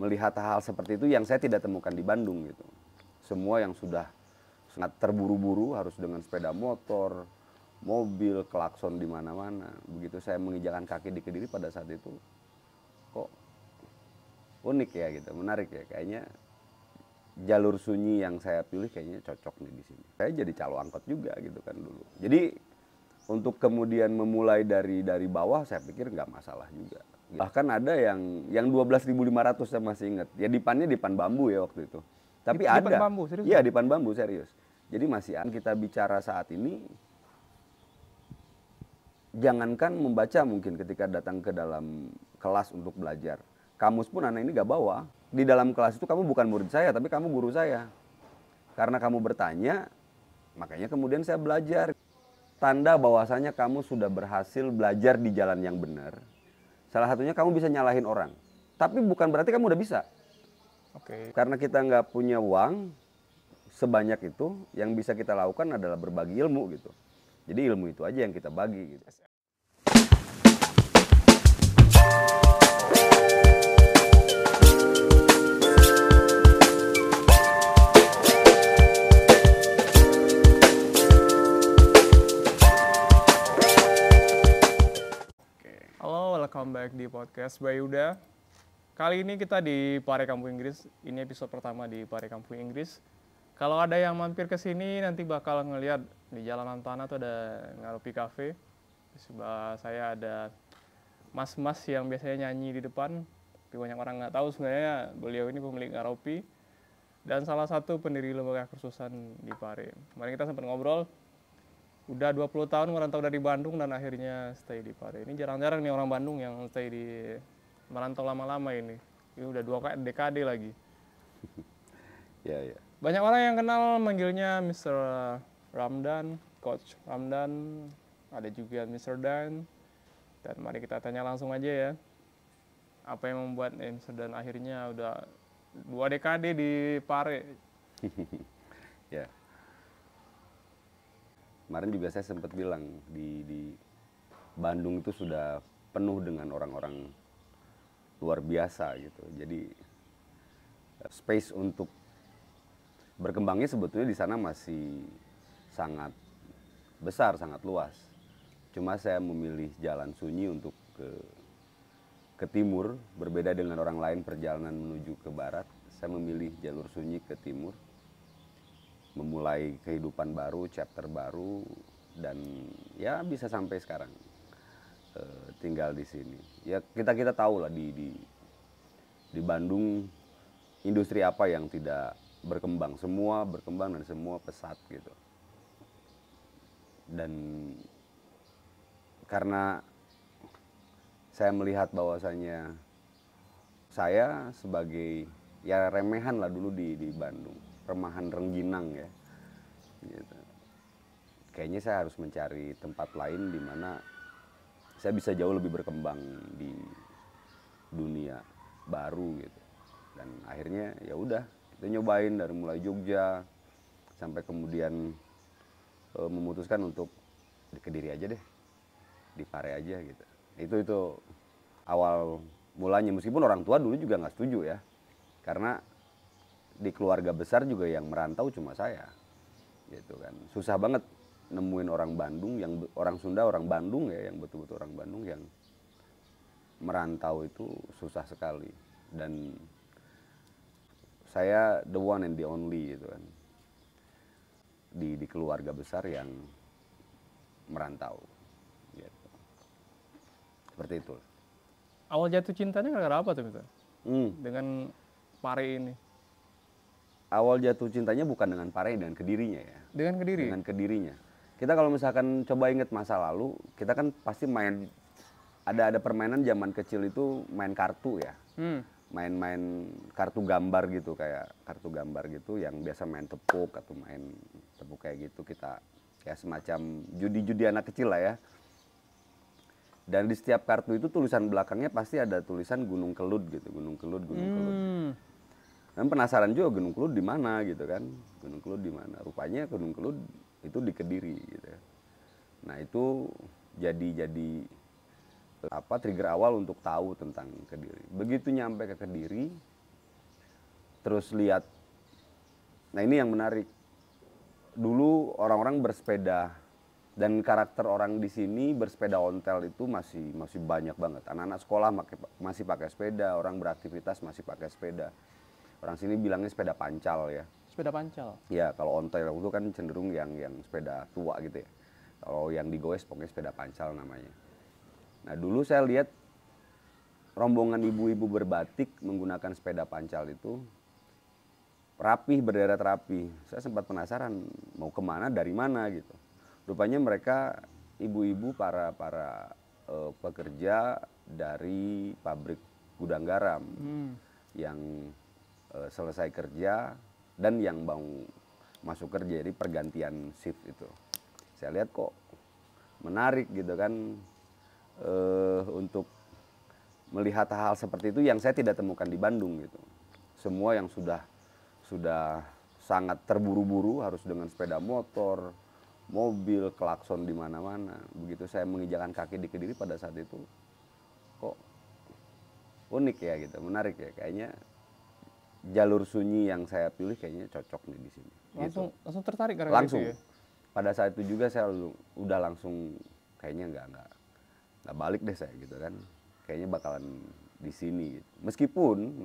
melihat hal seperti itu yang saya tidak temukan di Bandung gitu. Semua yang sudah sangat terburu-buru harus dengan sepeda motor, mobil, klakson di mana-mana. Begitu saya menginjakan kaki di Kediri pada saat itu, kok unik ya gitu, menarik ya. Kayaknya jalur sunyi yang saya pilih kayaknya cocok nih di sini. Saya jadi calo angkot juga gitu kan dulu. Jadi untuk kemudian memulai dari bawah saya pikir nggak masalah juga. Bahkan ada yang 12.500 saya masih ingat. Ya dipannya dipan bambu ya waktu itu. Tapi ada. Dipan bambu, serius? Iya, dipan bambu serius. Jadi masih kita bicara saat ini, jangankan membaca mungkin ketika datang ke dalam kelas untuk belajar. Kamus pun anak ini gak bawa. Di dalam kelas itu kamu bukan murid saya, tapi kamu guru saya. Karena kamu bertanya, makanya kemudian saya belajar. Tanda bahwasanya kamu sudah berhasil belajar di jalan yang benar. Salah satunya kamu bisa nyalahin orang. Tapi bukan berarti kamu udah bisa. Oke. Karena kita nggak punya uang sebanyak itu, yang bisa kita lakukan adalah berbagi ilmu gitu. Jadi ilmu itu aja yang kita bagi gitu. Halo, welcome back di podcast Bay Yuda. Kali ini kita di Pare Kampung Inggris. Ini episode pertama di Pare Kampung Inggris. Kalau ada yang mampir ke sini nanti bakal ngelihat di Jalanan Tanah tuh ada Ngaropi Cafe. Di sebelah saya ada mas-mas yang biasanya nyanyi di depan. Tapi banyak orang nggak tahu sebenarnya beliau ini pemilik Ngaropi dan salah satu pendiri lembaga kursusan di Pare. Kemarin kita sempat ngobrol. Udah 20 tahun merantau dari Bandung dan akhirnya stay di Pare. Ini jarang-jarang nih orang Bandung yang stay di merantau lama-lama ini. Ini udah 2 dekade lagi. Ya, ya. Banyak orang yang kenal manggilnya Mr. Ramdan, Coach Ramdan, ada juga Mr. Dan. Dan mari kita tanya langsung aja ya. Apa yang membuat Mr. Dan akhirnya udah 2 dekade di Pare? Ya. Kemarin juga saya sempat bilang di Bandung itu sudah penuh dengan orang-orang luar biasa gitu. Jadi space untuk berkembangnya sebetulnya di sana masih sangat besar, sangat luas. Cuma saya memilih jalan sunyi untuk ke timur, berbeda dengan orang lain perjalanan menuju ke barat. Saya memilih jalur sunyi ke timur, memulai kehidupan baru, chapter baru, dan ya bisa sampai sekarang tinggal di sini. Ya kita tahu lah di Bandung industri apa yang tidak berkembang, semua berkembang dan semua pesat gitu. Dan karena saya melihat bahwasanya saya sebagai ya remehan lah dulu di Bandung, remahan rengginang ya. Gitu. Kayaknya saya harus mencari tempat lain di mana saya bisa jauh lebih berkembang di dunia baru gitu. Dan akhirnya ya udah kita nyobain dari mulai Jogja sampai kemudian memutuskan untuk di Kediri aja deh, di Pare aja gitu. Itu awal mulanya, meskipun orang tua dulu juga nggak setuju ya, karena di keluarga besar juga yang merantau cuma saya, gitu kan. Susah banget nemuin orang Bandung, yang orang Sunda, orang Bandung ya, yang betul-betul orang Bandung yang merantau itu susah sekali. Dan saya the one and the only gitu kan, di keluarga besar yang merantau, gitu. Seperti itu. Awal jatuh cintanya gara-gara apa tuh Mr.? Dengan Pare ini? Awal jatuh cintanya bukan dengan Pare, dengan Kedirinya ya. Dengan Kediri? Dengan Kedirinya. Kita kalau misalkan coba ingat masa lalu, kita kan pasti main, ada permainan zaman kecil itu main kartu ya. Main-main kartu gambar gitu, kayak kartu gambar gitu yang biasa main tepuk atau main tepuk kayak gitu, kita ya semacam judi-judi anak kecil lah ya. Dan di setiap kartu itu tulisan belakangnya pasti ada tulisan Gunung Kelud gitu, Gunung Kelud, Gunung Kelud. Dan penasaran juga Gunung Kelud di mana gitu kan, Gunung Kelud di mana? Rupanya Gunung Kelud itu di Kediri gitu ya. Nah itu jadi trigger awal untuk tahu tentang Kediri. Begitu nyampe ke Kediri, terus lihat. Nah ini yang menarik. Dulu orang-orang bersepeda dan karakter orang di sini bersepeda ontel itu masih banyak banget. Anak-anak sekolah masih pakai sepeda, orang beraktivitas masih pakai sepeda. Orang sini bilangnya sepeda pancal ya. Sepeda pancal. Ya kalau ontel itu kan cenderung yang sepeda tua gitu ya. Kalau yang digoes pokoknya sepeda pancal namanya. Nah dulu saya lihat rombongan ibu-ibu berbatik menggunakan sepeda pancal itu rapih, berderet rapi. Saya sempat penasaran mau kemana, dari mana gitu. Rupanya mereka ibu-ibu para pekerja dari pabrik gudang garam yang selesai kerja dan yang mau masuk kerja, jadi pergantian shift itu. Saya lihat kok menarik gitu kan, untuk melihat hal seperti itu yang saya tidak temukan di Bandung gitu. Semua yang sudah sangat terburu-buru harus dengan sepeda motor, mobil, klakson di mana-mana. Begitu saya menginjakan kaki di Kediri pada saat itu, kok unik ya gitu, menarik ya. Kayaknya jalur sunyi yang saya pilih kayaknya cocok nih di sini. Langsung tertarik karena Langsung. itu ya? Pada saat itu juga saya udah langsung kayaknya nggak balik deh saya gitu kan. Kayaknya bakalan di sini gitu. Meskipun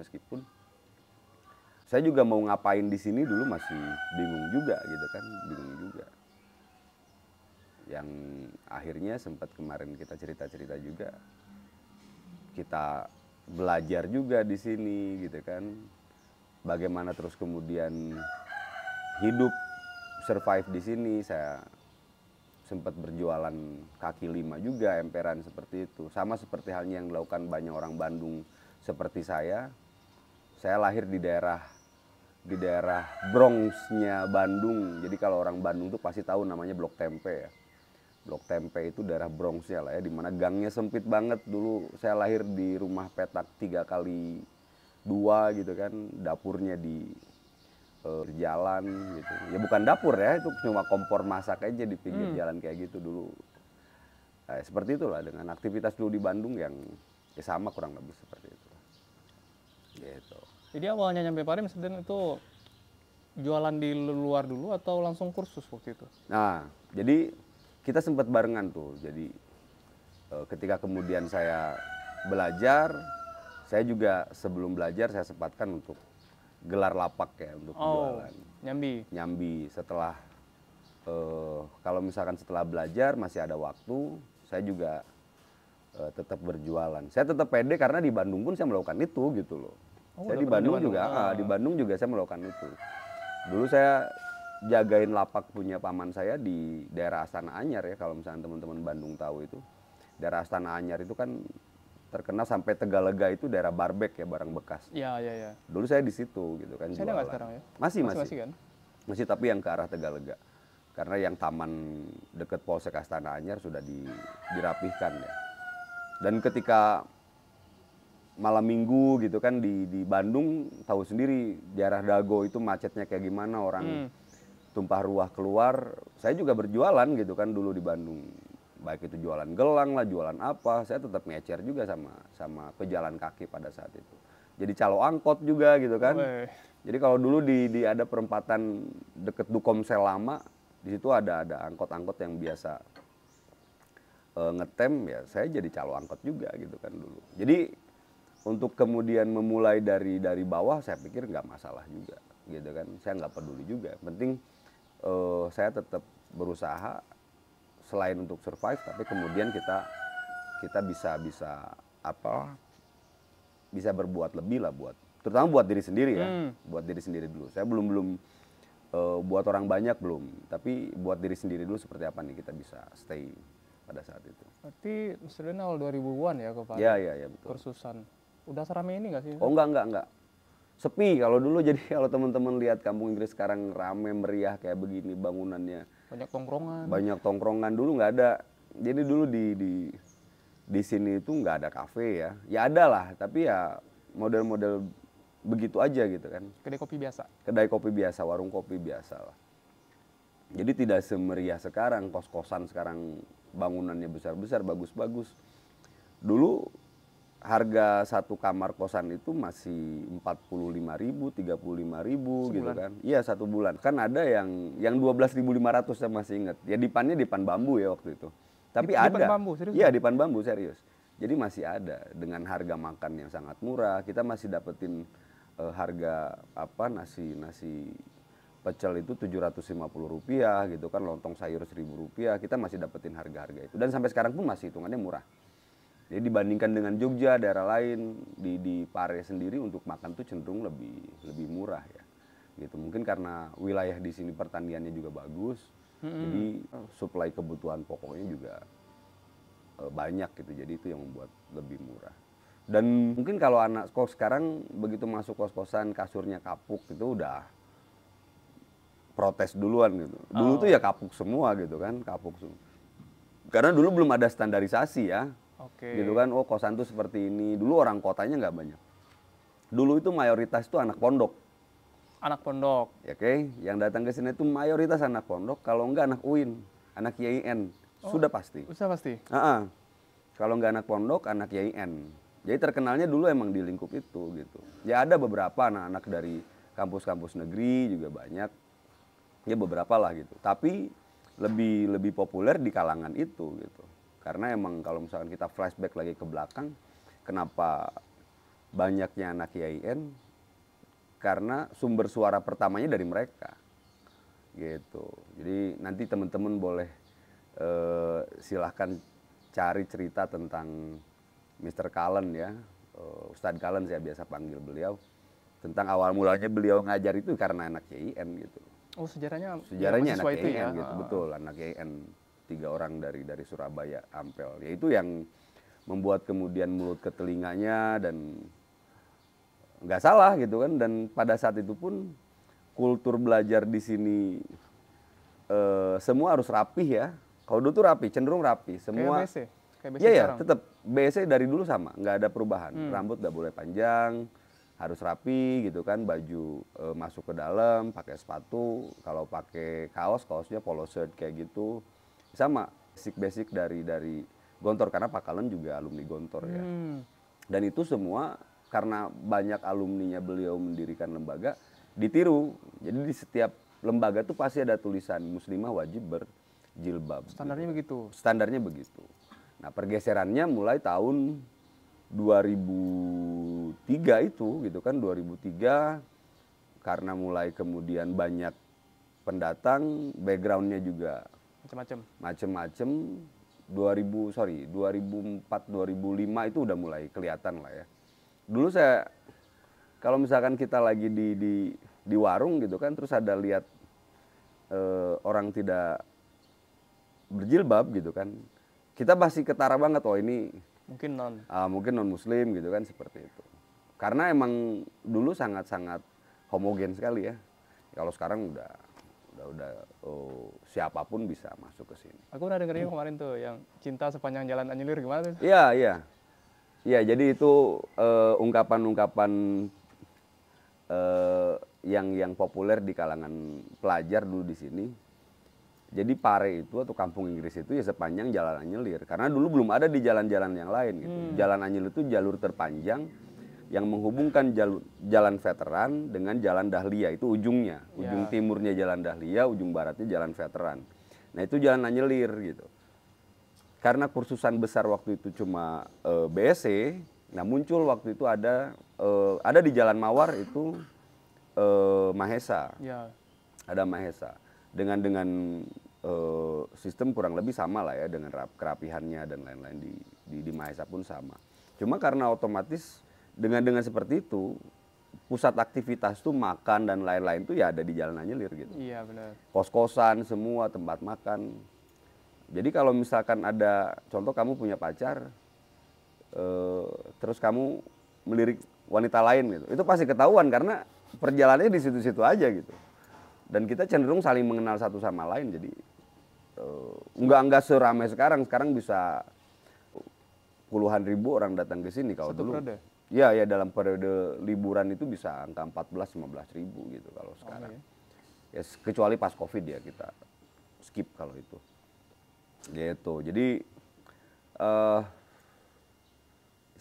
saya juga mau ngapain di sini dulu masih bingung juga gitu kan, bingung juga. Yang akhirnya sempat kemarin kita cerita-cerita juga, kita belajar juga di sini gitu kan. Bagaimana terus kemudian hidup, survive di sini. Saya sempat berjualan kaki lima juga, emperan seperti itu. Sama seperti halnya yang dilakukan banyak orang Bandung seperti saya. Saya lahir di daerah Bronx-nya Bandung. Jadi kalau orang Bandung tuh pasti tahu namanya Blok Tempe ya. Blok Tempe itu daerah Bronx-nya lah ya, dimana gangnya sempit banget. Dulu saya lahir di rumah petak 3x2 gitu kan, dapurnya di jalan gitu. Ya bukan dapur ya, itu cuma kompor masak aja di pinggir jalan kayak gitu dulu. Nah, seperti itulah dengan aktivitas dulu di Bandung yang ya sama kurang lebih seperti itu. Gitu. Jadi awalnya nyampe Parim sedang itu jualan di luar dulu atau langsung kursus waktu itu? Nah, jadi kita sempat barengan tuh. Jadi ketika kemudian saya belajar, saya juga sebelum belajar saya sempatkan untuk gelar lapak ya untuk jualan. Nyambi. Setelah kalau misalkan setelah belajar masih ada waktu, saya juga tetap berjualan. Saya tetap pede karena di Bandung pun saya melakukan itu gitu loh. Saya di Bandung juga, di Bandung juga saya melakukan itu. Dulu saya jagain lapak punya paman saya di daerah Astana Anyar ya, kalau misalnya teman-teman Bandung tahu itu. Daerah Astana Anyar itu kan terkenal sampai Tegalega itu daerah barbek ya, barang bekas. Iya. Dulu saya di situ gitu kan. Saya ada nggak sekarang ya? Masih kan? Masih tapi yang ke arah Tegalega. Karena yang taman deket Polsek Astana Anyar sudah dirapihkan ya. Dan ketika malam minggu gitu kan di Bandung tahu sendiri daerah Dago itu macetnya kayak gimana, orang tumpah ruah keluar. Saya juga berjualan gitu kan dulu di Bandung, baik itu jualan gelang lah, jualan apa, saya tetap ngecer juga sama pejalan kaki pada saat itu. Jadi calo angkot juga gitu kan. Jadi kalau dulu di ada perempatan deket Dukomsel lama, di situ ada angkot-angkot yang biasa ngetem ya, saya jadi calo angkot juga gitu kan dulu. Jadi untuk kemudian memulai dari bawah saya pikir nggak masalah juga gitu kan, saya nggak peduli juga. Penting saya tetap berusaha selain untuk survive, tapi kemudian kita bisa berbuat lebih lah, terutama buat diri sendiri ya, buat diri sendiri dulu. Saya belum buat orang banyak belum, tapi buat diri sendiri dulu seperti apa nih kita bisa stay pada saat itu. Berarti sebenarnya awal 2000-an ya Pak? Iya betul. Kursusan. Udah serame ini nggak sih? Oh enggak. Sepi kalau dulu. Jadi kalau teman-teman lihat Kampung Inggris sekarang rame meriah kayak begini bangunannya. Banyak tongkrongan dulu nggak ada. Jadi dulu di sini itu nggak ada kafe ya. Ya ada lah, tapi ya model-model begitu aja gitu kan. Kedai kopi biasa. Kedai kopi biasa, warung kopi biasa lah. Jadi tidak semeriah sekarang, kos-kosan sekarang bangunannya besar-besar, bagus-bagus. Dulu harga satu kamar kosan itu masih 45.000, 35.000 gitu Sebulan? kan. Iya, 1 bulan. Kan ada yang 12.500 saya masih ingat. Ya dipannya dipan bambu ya waktu itu. Tapi Dipan ada. bambu, serius? Iya, dipan bambu serius. Jadi masih ada dengan harga makan yang sangat murah. Kita masih dapetin harga apa nasi pecel itu Rp750 gitu kan, lontong sayur Rp1.000, kita masih dapetin harga-harga itu. Dan sampai sekarang pun masih hitungannya murah. Jadi dibandingkan dengan Jogja, daerah lain di Pare sendiri untuk makan tuh cenderung lebih murah ya. Gitu. Mungkin karena wilayah di sini pertaniannya juga bagus, jadi suplai kebutuhan pokoknya juga banyak gitu. Jadi itu yang membuat lebih murah. Dan mungkin kalau anak kos sekarang begitu masuk kos-kosan kasurnya kapuk itu udah protes duluan gitu. Dulu tuh ya kapuk semua gitu kan, kapuk semua. Karena dulu belum ada standarisasi ya. Oke. Gitu kan, oh kosan tuh seperti ini. Dulu orang kotanya nggak banyak. Dulu itu mayoritas tuh anak pondok. Anak pondok. Ya, oke, yang datang ke sini itu mayoritas anak pondok, kalau enggak anak UIN, anak YIN. Sudah pasti. Usaha pasti. Kalau nggak anak pondok, anak YIN. Jadi terkenalnya dulu emang di lingkup itu gitu. Ya ada beberapa anak-anak dari kampus-kampus negeri juga banyak. Ya beberapa lah gitu. Tapi lebih populer di kalangan itu gitu. Karena emang kalau misalkan kita flashback lagi ke belakang, kenapa banyaknya anak YIN? Karena sumber suara pertamanya dari mereka. Gitu. Jadi nanti teman-teman boleh silahkan cari cerita tentang Mr. Cullen ya, Ustadz Cullen saya biasa panggil beliau, tentang awal mulanya beliau ngajar itu karena anak YIN gitu. Oh sejarahnya Sejarahnya anak itu YIN ya? gitu, betul, anak YIN 3 orang dari Surabaya, Ampel. Ya itu yang membuat kemudian mulut ke telinganya dan nggak salah gitu kan. Dan pada saat itu pun kultur belajar di sini semua harus rapih ya. Kalau dulu tuh rapi, cenderung rapi. Semua. Kayak BC? Kayak BC Iya ya, sekarang? tetap BC dari dulu sama, nggak ada perubahan. Rambut nggak boleh panjang, harus rapi gitu kan. Baju masuk ke dalam, pakai sepatu. Kalau pakai kaosnya polo shirt kayak gitu. Sama basic dari Gontor karena Pak Cullen juga alumni Gontor ya. Dan itu semua karena banyak alumninya beliau mendirikan lembaga ditiru. Jadi di setiap lembaga tuh pasti ada tulisan muslimah wajib berjilbab. Standarnya begitu? Standarnya begitu. Nah pergeserannya mulai tahun 2003 itu gitu kan, 2003 karena mulai kemudian banyak pendatang, backgroundnya juga macem-macem. 2004 2005 itu udah mulai kelihatan lah ya. Dulu saya kalau misalkan kita lagi di warung gitu kan, terus ada lihat orang tidak berjilbab gitu kan, kita pasti ketara banget, oh ini mungkin non muslim gitu kan, seperti itu. Karena emang dulu sangat homogen sekali ya. Kalau sekarang udah siapapun bisa masuk ke sini. Aku pernah dengerin kemarin tuh yang cinta sepanjang jalan Anyelir, gimana tuh? Iya, jadi itu ungkapan-ungkapan yang populer di kalangan pelajar dulu di sini. Jadi Pare itu atau Kampung Inggris itu ya sepanjang Jalan Anyelir. Karena dulu belum ada di jalan-jalan yang lain gitu. Jalan Anyelir itu jalur terpanjang yang menghubungkan Jalan Veteran dengan Jalan Dahlia, itu ujungnya. Ujung timurnya Jalan Dahlia, ujung baratnya Jalan Veteran. Nah itu Jalan Anyelir gitu. Karena kursusan besar waktu itu cuma BSC, nah muncul waktu itu ada di Jalan Mawar itu Mahesa. Ya. Ada Mahesa. Dengan sistem kurang lebih sama lah ya, dengan kerapihannya dan lain-lain di Mahesa pun sama. Cuma karena otomatis dengan seperti itu, pusat aktivitas tuh makan dan lain-lain tuh ya ada di Jalan Anyelir gitu. Iya benar. Kos-kosan semua, tempat makan. Jadi kalau misalkan ada contoh kamu punya pacar, terus kamu melirik wanita lain gitu, itu pasti ketahuan karena perjalanannya di situ-situ aja gitu. Dan kita cenderung saling mengenal satu sama lain, jadi nggak seramai sekarang. Sekarang bisa puluhan ribu orang datang ke sini kalau dulu. Periode? Ya dalam periode liburan itu bisa angka 14-15 ribu gitu kalau sekarang. Ya kecuali pas Covid ya kita skip kalau itu. Gitu. Jadi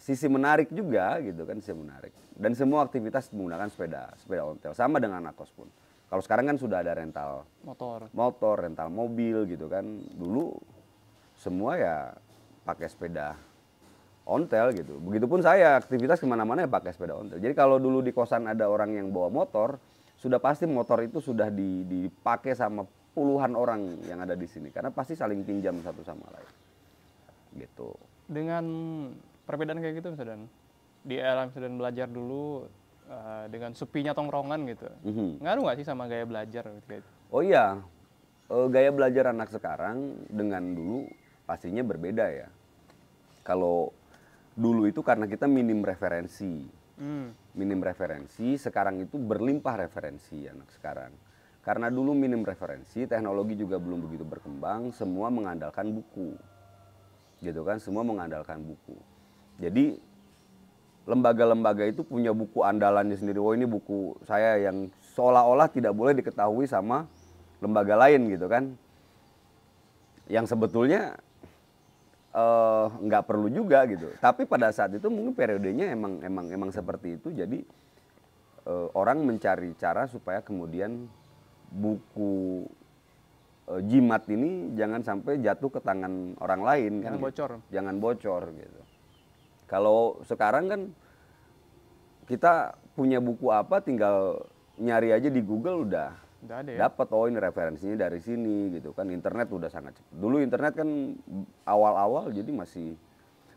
sisi menarik juga gitu kan, sisi menarik. Dan semua aktivitas menggunakan sepeda ontel, sama dengan anak kos pun. Kalau sekarang kan sudah ada rental motor, rental mobil gitu kan. Dulu semua ya pakai sepeda ontel gitu. Begitupun saya aktivitas kemana-mana ya pakai sepeda ontel. Jadi kalau dulu di kosan ada orang yang bawa motor, sudah pasti motor itu sudah dipakai sama puluhan orang yang ada di sini. Karena pasti saling pinjam satu sama lain. Gitu. Dengan perbedaan kayak gitu misalnya, di era misalnya belajar dulu dengan sepinya tongkrongan gitu, ngaruh nggak sih sama gaya belajar gitu? Oh iya, gaya belajar anak sekarang dengan dulu pastinya berbeda ya. Kalau dulu itu karena kita minim referensi, sekarang itu berlimpah referensi anak sekarang. Karena dulu minim referensi, teknologi juga belum begitu berkembang, semua mengandalkan buku, gitu kan, semua mengandalkan buku. Jadi lembaga-lembaga itu punya buku andalannya sendiri. Oh ini buku saya yang seolah-olah tidak boleh diketahui sama lembaga lain gitu kan. Yang sebetulnya nggak perlu juga gitu. Tapi pada saat itu mungkin periodenya emang seperti itu. Jadi orang mencari cara supaya kemudian buku jimat ini jangan sampai jatuh ke tangan orang lain. Jangan kan, bocor. Gitu. Jangan bocor gitu. Kalau sekarang kan kita punya buku apa tinggal nyari aja di Google udah ada ya? dapat, oh ini referensinya dari sini gitu kan. Internet udah sangat cepat. Dulu internet kan awal-awal jadi masih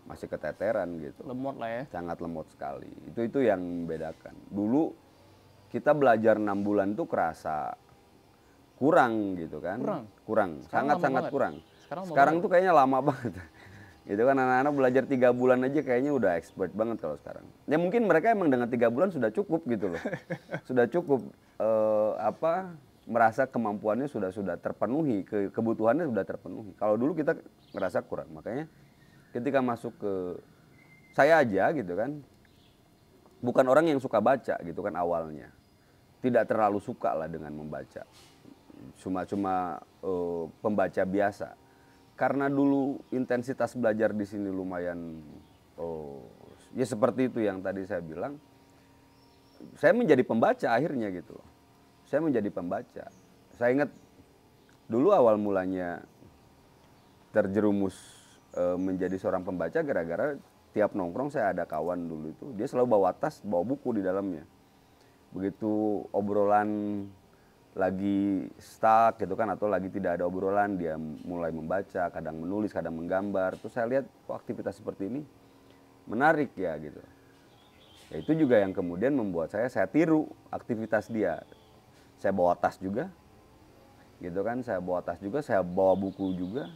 keteteran gitu. Lemot lah ya. Sangat lemot sekali. Itu yang membedakan. Dulu kita belajar 6 bulan tuh kerasa kurang gitu kan. Kurang. Sangat-sangat kurang. Sekarang tuh kayaknya lama banget. Gitu kan anak-anak belajar 3 bulan aja kayaknya udah expert banget kalau sekarang. Ya mungkin mereka emang dengan 3 bulan sudah cukup gitu loh. Sudah cukup merasa kemampuannya sudah terpenuhi, kebutuhannya sudah terpenuhi. Kalau dulu kita ngerasa kurang. Makanya ketika masuk ke saya aja gitu kan, bukan orang yang suka baca gitu kan awalnya. Tidak terlalu suka lah dengan membaca. Cuma pembaca biasa. Karena dulu intensitas belajar di sini lumayan, ya seperti itu yang tadi saya bilang, saya menjadi pembaca akhirnya gitu. Saya menjadi pembaca. Saya ingat dulu awal mulanya terjerumus menjadi seorang pembaca gara-gara tiap nongkrong saya ada kawan dulu itu, dia selalu bawa tas, bawa buku di dalamnya. Begitu obrolan lagi stuck gitu kan, atau lagi tidak ada obrolan, dia mulai membaca, kadang menulis, kadang menggambar. Terus saya lihat kok aktivitas seperti ini menarik ya gitu. Ya itu juga yang kemudian membuat saya tiru aktivitas dia. Saya bawa tas juga gitu kan, saya bawa buku juga,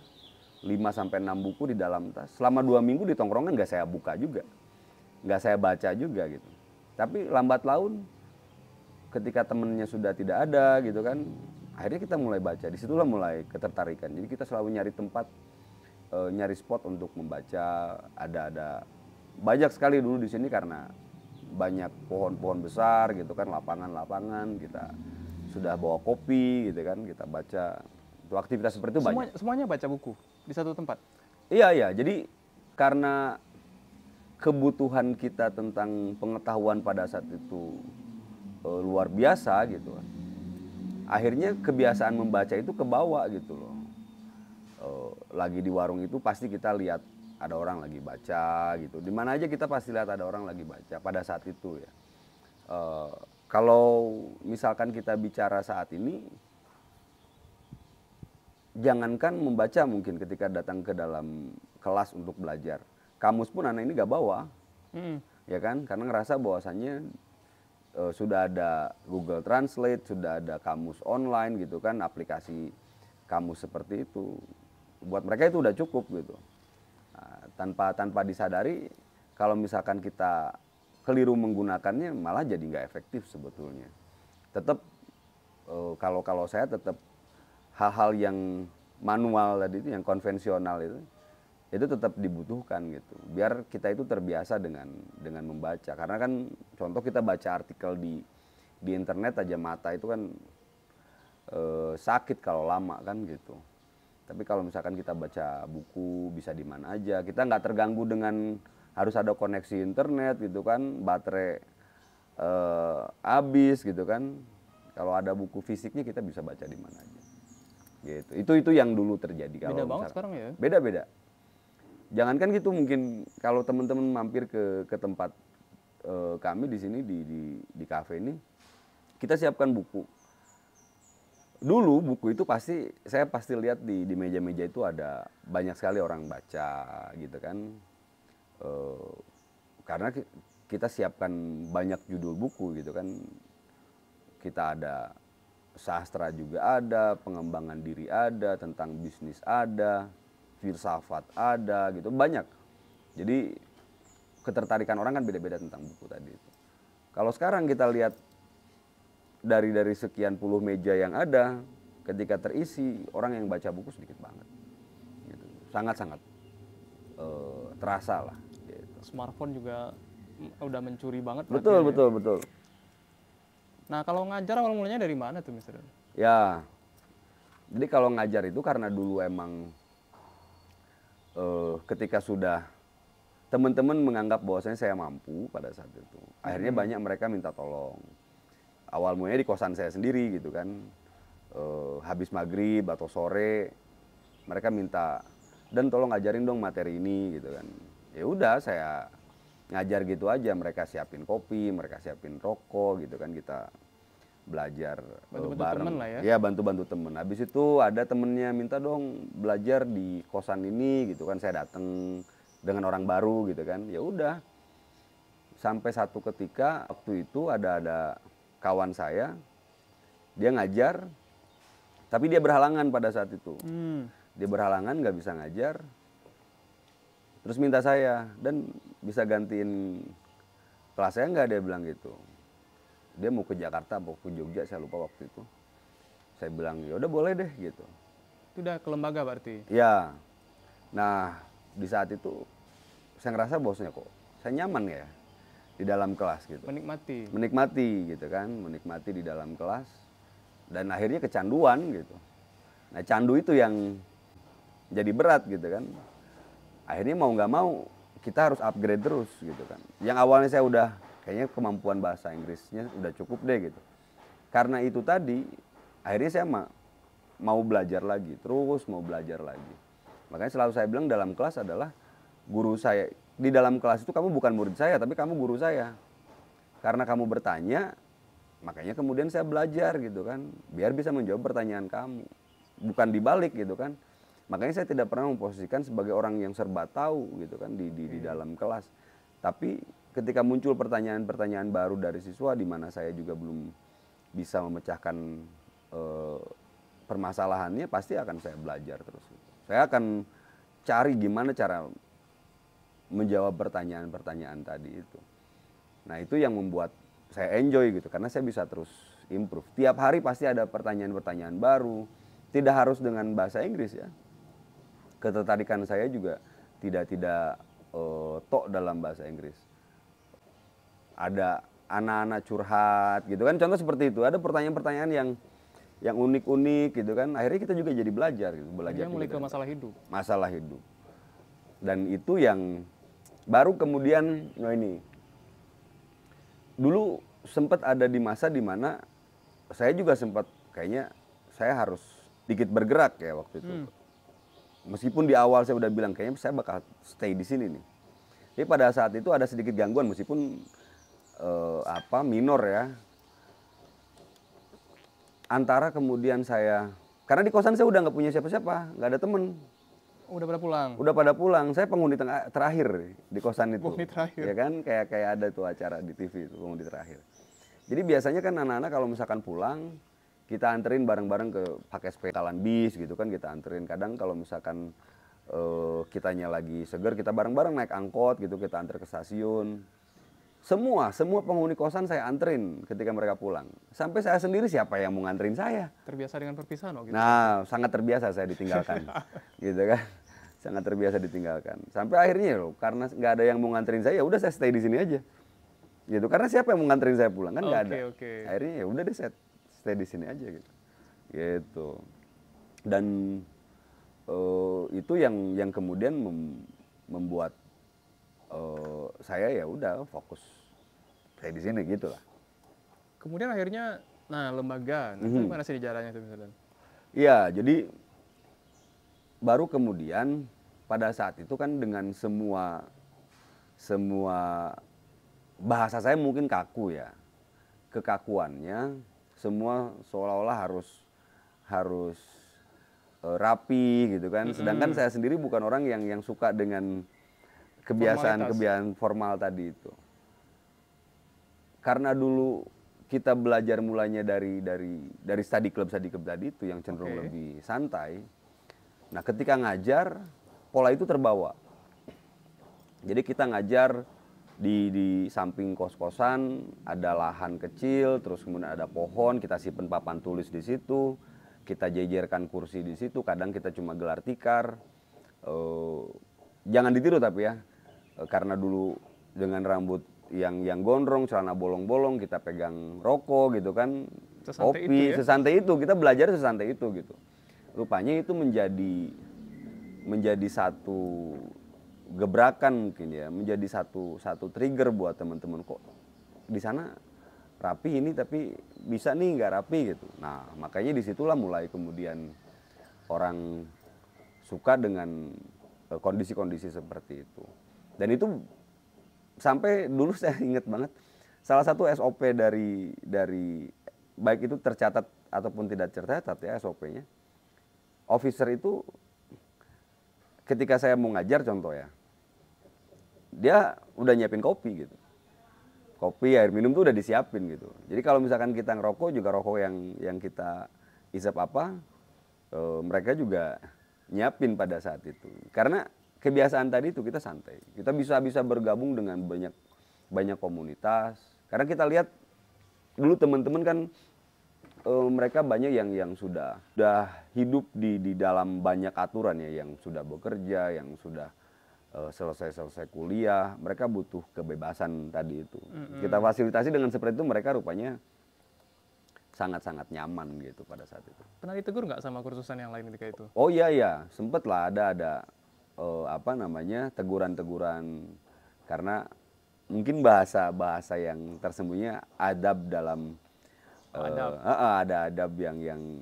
5-6 buku di dalam tas. Selama 2 minggu di tongkrongan nggak saya buka juga, nggak saya baca juga gitu. Tapi lambat laun ketika temennya sudah tidak ada gitu kan, akhirnya kita mulai baca. Disitulah mulai ketertarikan. Jadi kita selalu nyari tempat, nyari spot untuk membaca. Ada banyak sekali dulu di sini karena banyak pohon-pohon besar gitu kan, lapangan-lapangan. Kita sudah bawa kopi gitu kan, kita baca. Itu aktivitas seperti itu banyak. Semuanya baca buku di satu tempat? Iya. Jadi karena kebutuhan kita tentang pengetahuan pada saat itu luar biasa gitu kan. Akhirnya kebiasaan membaca itu kebawa gitu loh. Lagi di warung itu pasti kita lihat ada orang lagi baca gitu. Di mana aja kita pasti lihat ada orang lagi baca pada saat itu ya. Kalau misalkan kita bicara saat ini, jangankan membaca mungkin ketika datang ke dalam kelas untuk belajar. Kamus pun anak ini gak bawa. Ya kan? Karena ngerasa bahwasannya sudah ada Google Translate, sudah ada kamus online gitu kan, aplikasi kamus seperti itu. Buat mereka itu udah cukup gitu. Nah, tanpa disadari, kalau misalkan kita keliru menggunakannya malah jadi nggak efektif sebetulnya. Tetap kalau saya tetap hal-hal yang manual tadi itu, yang konvensional itu tetap dibutuhkan gitu, biar kita itu terbiasa dengan membaca. Karena kan contoh kita baca artikel di internet aja, mata itu kan sakit kalau lama kan gitu. Tapi kalau misalkan kita baca buku bisa di mana aja, kita nggak terganggu dengan harus ada koneksi internet gitu kan, baterai habis gitu kan. Kalau ada buku fisiknya kita bisa baca di mana aja. Gitu. Itu yang dulu terjadi. Beda banget sekarang ya. Beda-beda. Jangankan gitu, mungkin kalau teman-teman mampir ke tempat kami di sini di kafe ini, kita siapkan buku. Dulu buku itu saya pasti lihat di meja-meja itu ada banyak sekali orang baca gitu kan. Karena kita siapkan banyak judul buku gitu kan. Kita ada sastra juga ada, pengembangan diri ada, tentang bisnis ada, filsafat ada gitu, banyak. Jadi ketertarikan orang kan beda-beda tentang buku tadi itu. Kalau sekarang kita lihat dari sekian puluh meja yang ada, ketika terisi, orang yang baca buku sedikit banget. Gitu. Sangat-sangat terasa lah. Gitu. Smartphone juga udah mencuri banget. Betul. Nah kalau ngajar awal mulanya dari mana tuh Mister? Ya, jadi kalau ngajar itu karena dulu emang ketika sudah teman-teman menganggap bahwasanya saya mampu pada saat itu, akhirnya banyak mereka minta tolong. Awal mulanya di kosan saya sendiri gitu kan, habis maghrib atau sore mereka minta, dan tolong ngajarin dong materi ini gitu kan. Ya udah saya ngajar gitu aja, mereka siapin kopi, mereka siapin rokok gitu kan, kita belajar Bantu-bantu bareng. temen lah ya. Ya bantu temen. Habis itu ada temennya minta dong belajar di kosan ini gitu kan, saya datang dengan orang baru gitu kan. Ya udah, sampai satu ketika waktu itu ada kawan saya, dia ngajar, tapi dia berhalangan pada saat itu. Dia berhalangan, nggak bisa ngajar, terus minta saya, dan bisa gantiin kelas saya nggak, dia bilang gitu. Dia mau ke Jakarta, mau ke Jogja, saya lupa waktu itu. Saya bilang ya udah boleh deh gitu. Itu udah ke lembaga berarti? Ya, nah di saat itu saya ngerasa bosnya kok saya nyaman ya di dalam kelas gitu. Menikmati gitu kan, menikmati di dalam kelas, dan akhirnya kecanduan gitu. Nah candu itu yang jadi berat gitu kan. Akhirnya mau nggak mau kita harus upgrade terus gitu kan. Yang awalnya saya udah kayaknya kemampuan bahasa Inggrisnya udah cukup deh gitu. Karena itu tadi akhirnya saya mau belajar lagi, terus mau belajar lagi. Makanya selalu saya bilang dalam kelas adalah guru saya. Di dalam kelas itu kamu bukan murid saya, tapi kamu guru saya. Karena kamu bertanya, makanya kemudian saya belajar gitu kan, biar bisa menjawab pertanyaan kamu. Bukan dibalik gitu kan. Makanya saya tidak pernah memposisikan sebagai orang yang serba tahu gitu kan di dalam kelas. Tapi ketika muncul pertanyaan-pertanyaan baru dari siswa di mana saya juga belum bisa memecahkan permasalahannya, pasti akan saya belajar terus. Saya akan cari gimana cara menjawab pertanyaan-pertanyaan tadi itu. Nah itu yang membuat saya enjoy gitu, karena saya bisa terus improve. Tiap hari pasti ada pertanyaan-pertanyaan baru, tidak harus dengan bahasa Inggris ya. Ketertarikan saya juga tidak tok dalam bahasa Inggris. Ada anak-anak curhat gitu kan, contoh seperti itu. Ada pertanyaan-pertanyaan yang unik-unik gitu kan. Akhirnya kita juga jadi belajar gitu, belajar mulai ke masalah hidup. Masalah hidup. Dan itu yang baru kemudian ini. Dulu sempat ada di masa dimana saya juga sempat kayaknya saya harus dikit bergerak ya waktu itu. Meskipun di awal saya udah bilang kayaknya saya bakal stay di sini nih. Tapi pada saat itu ada sedikit gangguan, meskipun minor ya. Antara kemudian saya, karena di kosan saya udah nggak punya siapa-siapa, nggak ada temen. Udah pada pulang? Udah pada pulang. Saya penghuni terakhir di kosan itu. Penghuni terakhir? Ya kan, kayak ada tuh acara di TV itu, penghuni terakhir. Jadi biasanya kan anak-anak kalau misalkan pulang, kita anterin bareng-bareng ke pakai sepeda bis gitu kan, kita anterin. Kadang kalau misalkan kitanya lagi seger, kita bareng-bareng naik angkot gitu, kita anter ke stasiun. Semua penghuni kosan saya anterin ketika mereka pulang. Sampai saya sendiri siapa yang mau nganterin saya? Terbiasa dengan perpisahan gitu. Nah, sangat terbiasa saya ditinggalkan. Gitu kan. Sangat terbiasa ditinggalkan. Sampai akhirnya loh, karena nggak ada yang mau nganterin saya, ya udah saya stay di sini aja. Gitu. Karena siapa yang mau nganterin saya pulang kan nggak ada. Akhirnya ya udah deh saya stay di sini aja gitu. Gitu. Dan itu yang kemudian membuat saya ya udah fokus saya di sini gitu lah. Kemudian akhirnya, nah lembaga, nah itu gimana sih jalannya itu misalnya? Iya, jadi baru kemudian pada saat itu kan dengan semua bahasa saya mungkin kaku ya, kekakuannya semua seolah-olah harus rapi gitu kan. Sedangkan saya sendiri bukan orang yang suka dengan kebiasaan formal tadi itu. Karena dulu kita belajar mulanya dari study club tadi itu yang cenderung lebih santai. Nah, ketika ngajar pola itu terbawa. Jadi kita ngajar di samping kos-kosan ada lahan kecil, terus kemudian ada pohon, kita simpen papan tulis di situ, kita jejerkan kursi di situ, kadang kita cuma gelar tikar. Jangan ditiru tapi ya, karena dulu dengan rambut yang gondrong, celana bolong-bolong, kita pegang rokok gitu kan, Sesantai kopi, itu ya? sesantai itu, kita belajar sesantai itu gitu. Rupanya itu menjadi satu gebrakan mungkin ya, menjadi satu trigger buat teman-teman, kok di sana rapi ini tapi bisa nih nggak rapi gitu. Nah makanya disitulah mulai kemudian orang suka dengan kondisi-kondisi seperti itu. Dan itu sampai dulu saya ingat banget salah satu SOP dari baik itu tercatat ataupun tidak tercatat ya SOP-nya. Officer itu ketika saya mau ngajar contoh ya, dia udah nyiapin kopi gitu. Kopi, air minum tuh udah disiapin gitu. Jadi kalau misalkan kita ngerokok juga rokok yang kita isap apa, mereka juga nyiapin pada saat itu. Karena kebiasaan tadi itu kita santai. Kita bisa bergabung dengan banyak komunitas. Karena kita lihat dulu teman-teman kan mereka banyak yang sudah hidup di dalam banyak aturan ya, yang sudah bekerja, yang sudah selesai kuliah, mereka butuh kebebasan tadi itu. Kita fasilitasi dengan seperti itu, mereka rupanya sangat-sangat nyaman gitu pada saat itu. Pernah ditegur nggak sama kursusan yang lain ketika itu? Oh iya, sempet lah ada teguran-teguran karena mungkin bahasa yang tersembunyi adab dalam ada adab yang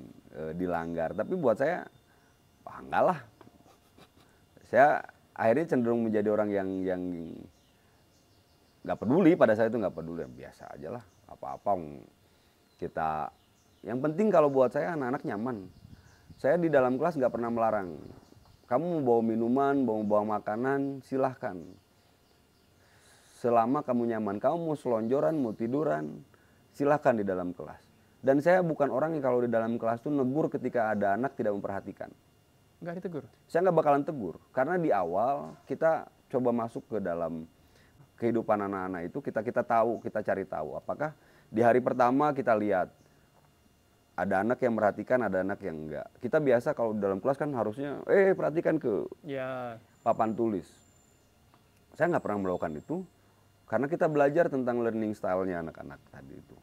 dilanggar. Tapi buat saya enggak lah. Saya akhirnya cenderung menjadi orang yang nggak peduli pada saat itu, nggak peduli, biasa aja lah, apa-apa kita. Yang penting kalau buat saya anak-anak nyaman. Saya di dalam kelas nggak pernah melarang. Kamu mau bawa minuman, mau bawa makanan, silahkan. Selama kamu nyaman, kamu mau selonjoran, mau tiduran, silahkan di dalam kelas. Dan saya bukan orang yang kalau di dalam kelas tuh negur ketika ada anak tidak memperhatikan. Nggak ditegur? Saya nggak bakalan tegur. Karena di awal kita coba masuk ke dalam kehidupan anak-anak itu, kita cari tahu. Apakah di hari pertama kita lihat, ada anak yang merhatikan, ada anak yang enggak. Kita biasa kalau dalam kelas kan harusnya, perhatikan ke papan tulis. Saya nggak pernah melakukan itu, karena kita belajar tentang learning style-nya anak-anak tadi itu.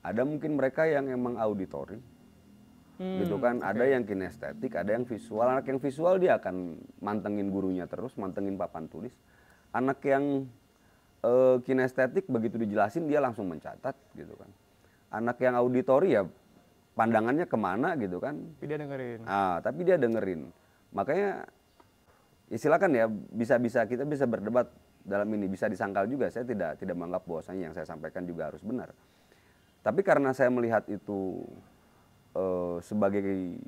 Ada mungkin mereka yang emang auditory, gitu kan. Ada yang kinestetik, ada yang visual. Anak yang visual dia akan mantengin gurunya terus, mantengin papan tulis. Anak yang kinestetik begitu dijelasin dia langsung mencatat, gitu kan. Anak yang auditory ya pandangannya kemana gitu kan. Tapi dia dengerin. Tapi dia dengerin. Makanya silakan ya, kita bisa berdebat dalam ini, bisa disangkal juga. Saya tidak menganggap bahwasanya yang saya sampaikan juga harus benar. Tapi karena saya melihat itu sebagai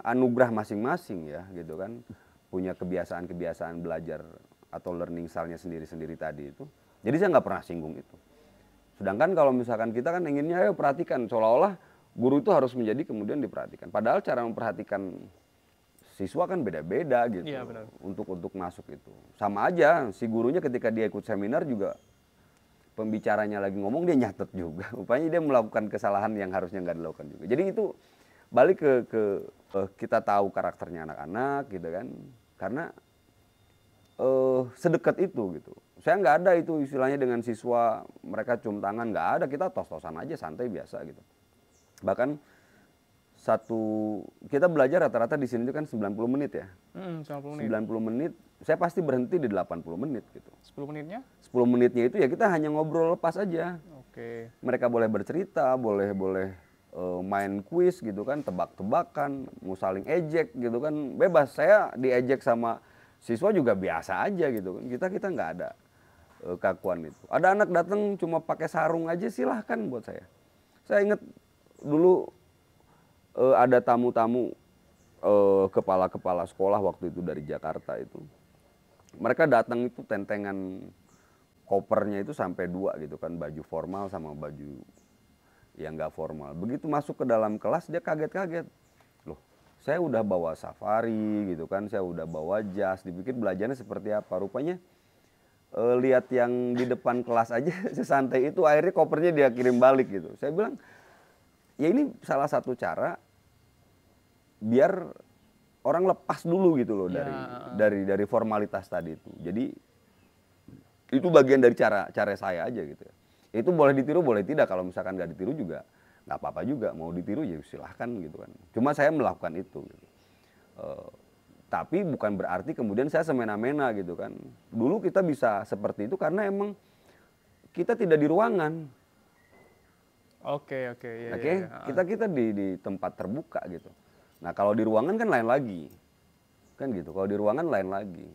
anugerah masing-masing ya gitu kan, punya kebiasaan belajar atau learning style-nya sendiri-sendiri tadi itu. Jadi saya nggak pernah singgung itu. Sedangkan kalau misalkan kita kan inginnya ayo perhatikan, seolah-olah guru itu harus menjadi kemudian diperhatikan. Padahal cara memperhatikan siswa kan beda-beda gitu. Iya, benar. Untuk masuk itu. Sama aja si gurunya ketika dia ikut seminar juga pembicaranya lagi ngomong dia nyatet juga. Rupanya dia melakukan kesalahan yang harusnya nggak dilakukan juga. Jadi itu balik ke kita tahu karakternya anak-anak gitu kan. Karena sedekat itu gitu. Saya nggak ada itu istilahnya dengan siswa mereka cium tangan, nggak ada, kita tos-tosan aja santai biasa gitu. Bahkan kita belajar rata-rata di sini itu kan 90 menit ya. 90 menit. 90 menit, saya pasti berhenti di 80 menit gitu. 10 menitnya? 10 menitnya itu ya kita hanya ngobrol lepas aja. Oke. Mereka boleh bercerita, boleh main kuis gitu kan, tebak-tebakan, mau saling ejek gitu kan, bebas. Saya diejek sama siswa juga biasa aja gitu kan. Kita nggak ada kakuan itu. Ada anak datang cuma pakai sarung aja, silahkan buat saya. Saya ingat dulu ada tamu-tamu kepala-kepala sekolah waktu itu dari Jakarta itu. Mereka datang itu tentengan kopernya itu sampai 2 gitu kan, baju formal sama baju yang nggak formal. Begitu masuk ke dalam kelas dia kaget-kaget. Loh, saya udah bawa safari gitu kan, saya udah bawa jas, dipikir belajarnya seperti apa. Rupanya lihat yang di depan kelas aja sesantai itu, akhirnya kopernya dia kirim balik gitu. Saya bilang, ya ini salah satu cara biar orang lepas dulu gitu loh dari formalitas tadi itu. Jadi itu bagian dari cara saya aja gitu ya. Itu boleh ditiru boleh tidak, kalau misalkan nggak ditiru juga nggak apa-apa juga, mau ditiru ya silahkan gitu kan. Cuma saya melakukan itu gitu. Tapi bukan berarti kemudian saya semena-mena gitu kan. Dulu kita bisa seperti itu karena emang kita tidak di ruangan. Oke. Kita di tempat terbuka gitu. Nah kalau di ruangan kan lain lagi, kan gitu. Kalau di ruangan lain lagi,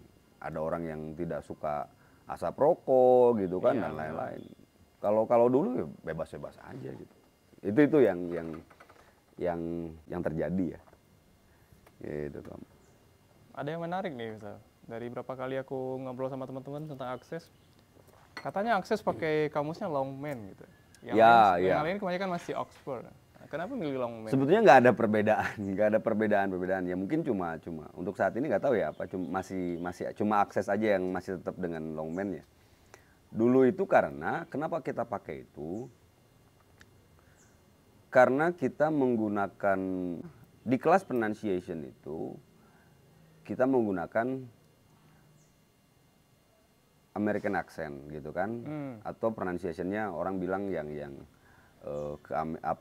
ada orang yang tidak suka asap rokok gitu kan, dan lain-lain. Kalau dulu ya bebas-bebas aja gitu. Itu yang terjadi ya. Gitu Tom. Ada yang menarik nih, misal dari berapa kali aku ngobrol sama teman-teman tentang akses, katanya akses pakai kamusnya Longman gitu. Yang lain kebanyakan masih Oxford. Kenapa milih Longman? Sebetulnya nggak ada perbedaan. Ya mungkin cuma untuk saat ini nggak tahu ya apa, masih cuma akses aja yang masih tetap dengan Longman ya. Dulu itu kenapa kita pakai itu? Karena kita menggunakan di kelas pronunciation itu kita menggunakan American accent gitu kan, atau pronunciation-nya orang bilang yang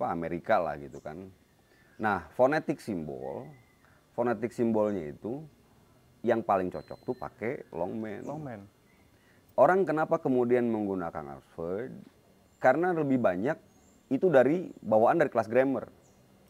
Amerika lah gitu kan. Nah, fonetik simbolnya itu yang paling cocok tuh pakai Longman. Orang kenapa kemudian menggunakan Oxford? Karena lebih banyak itu bawaan dari kelas grammar.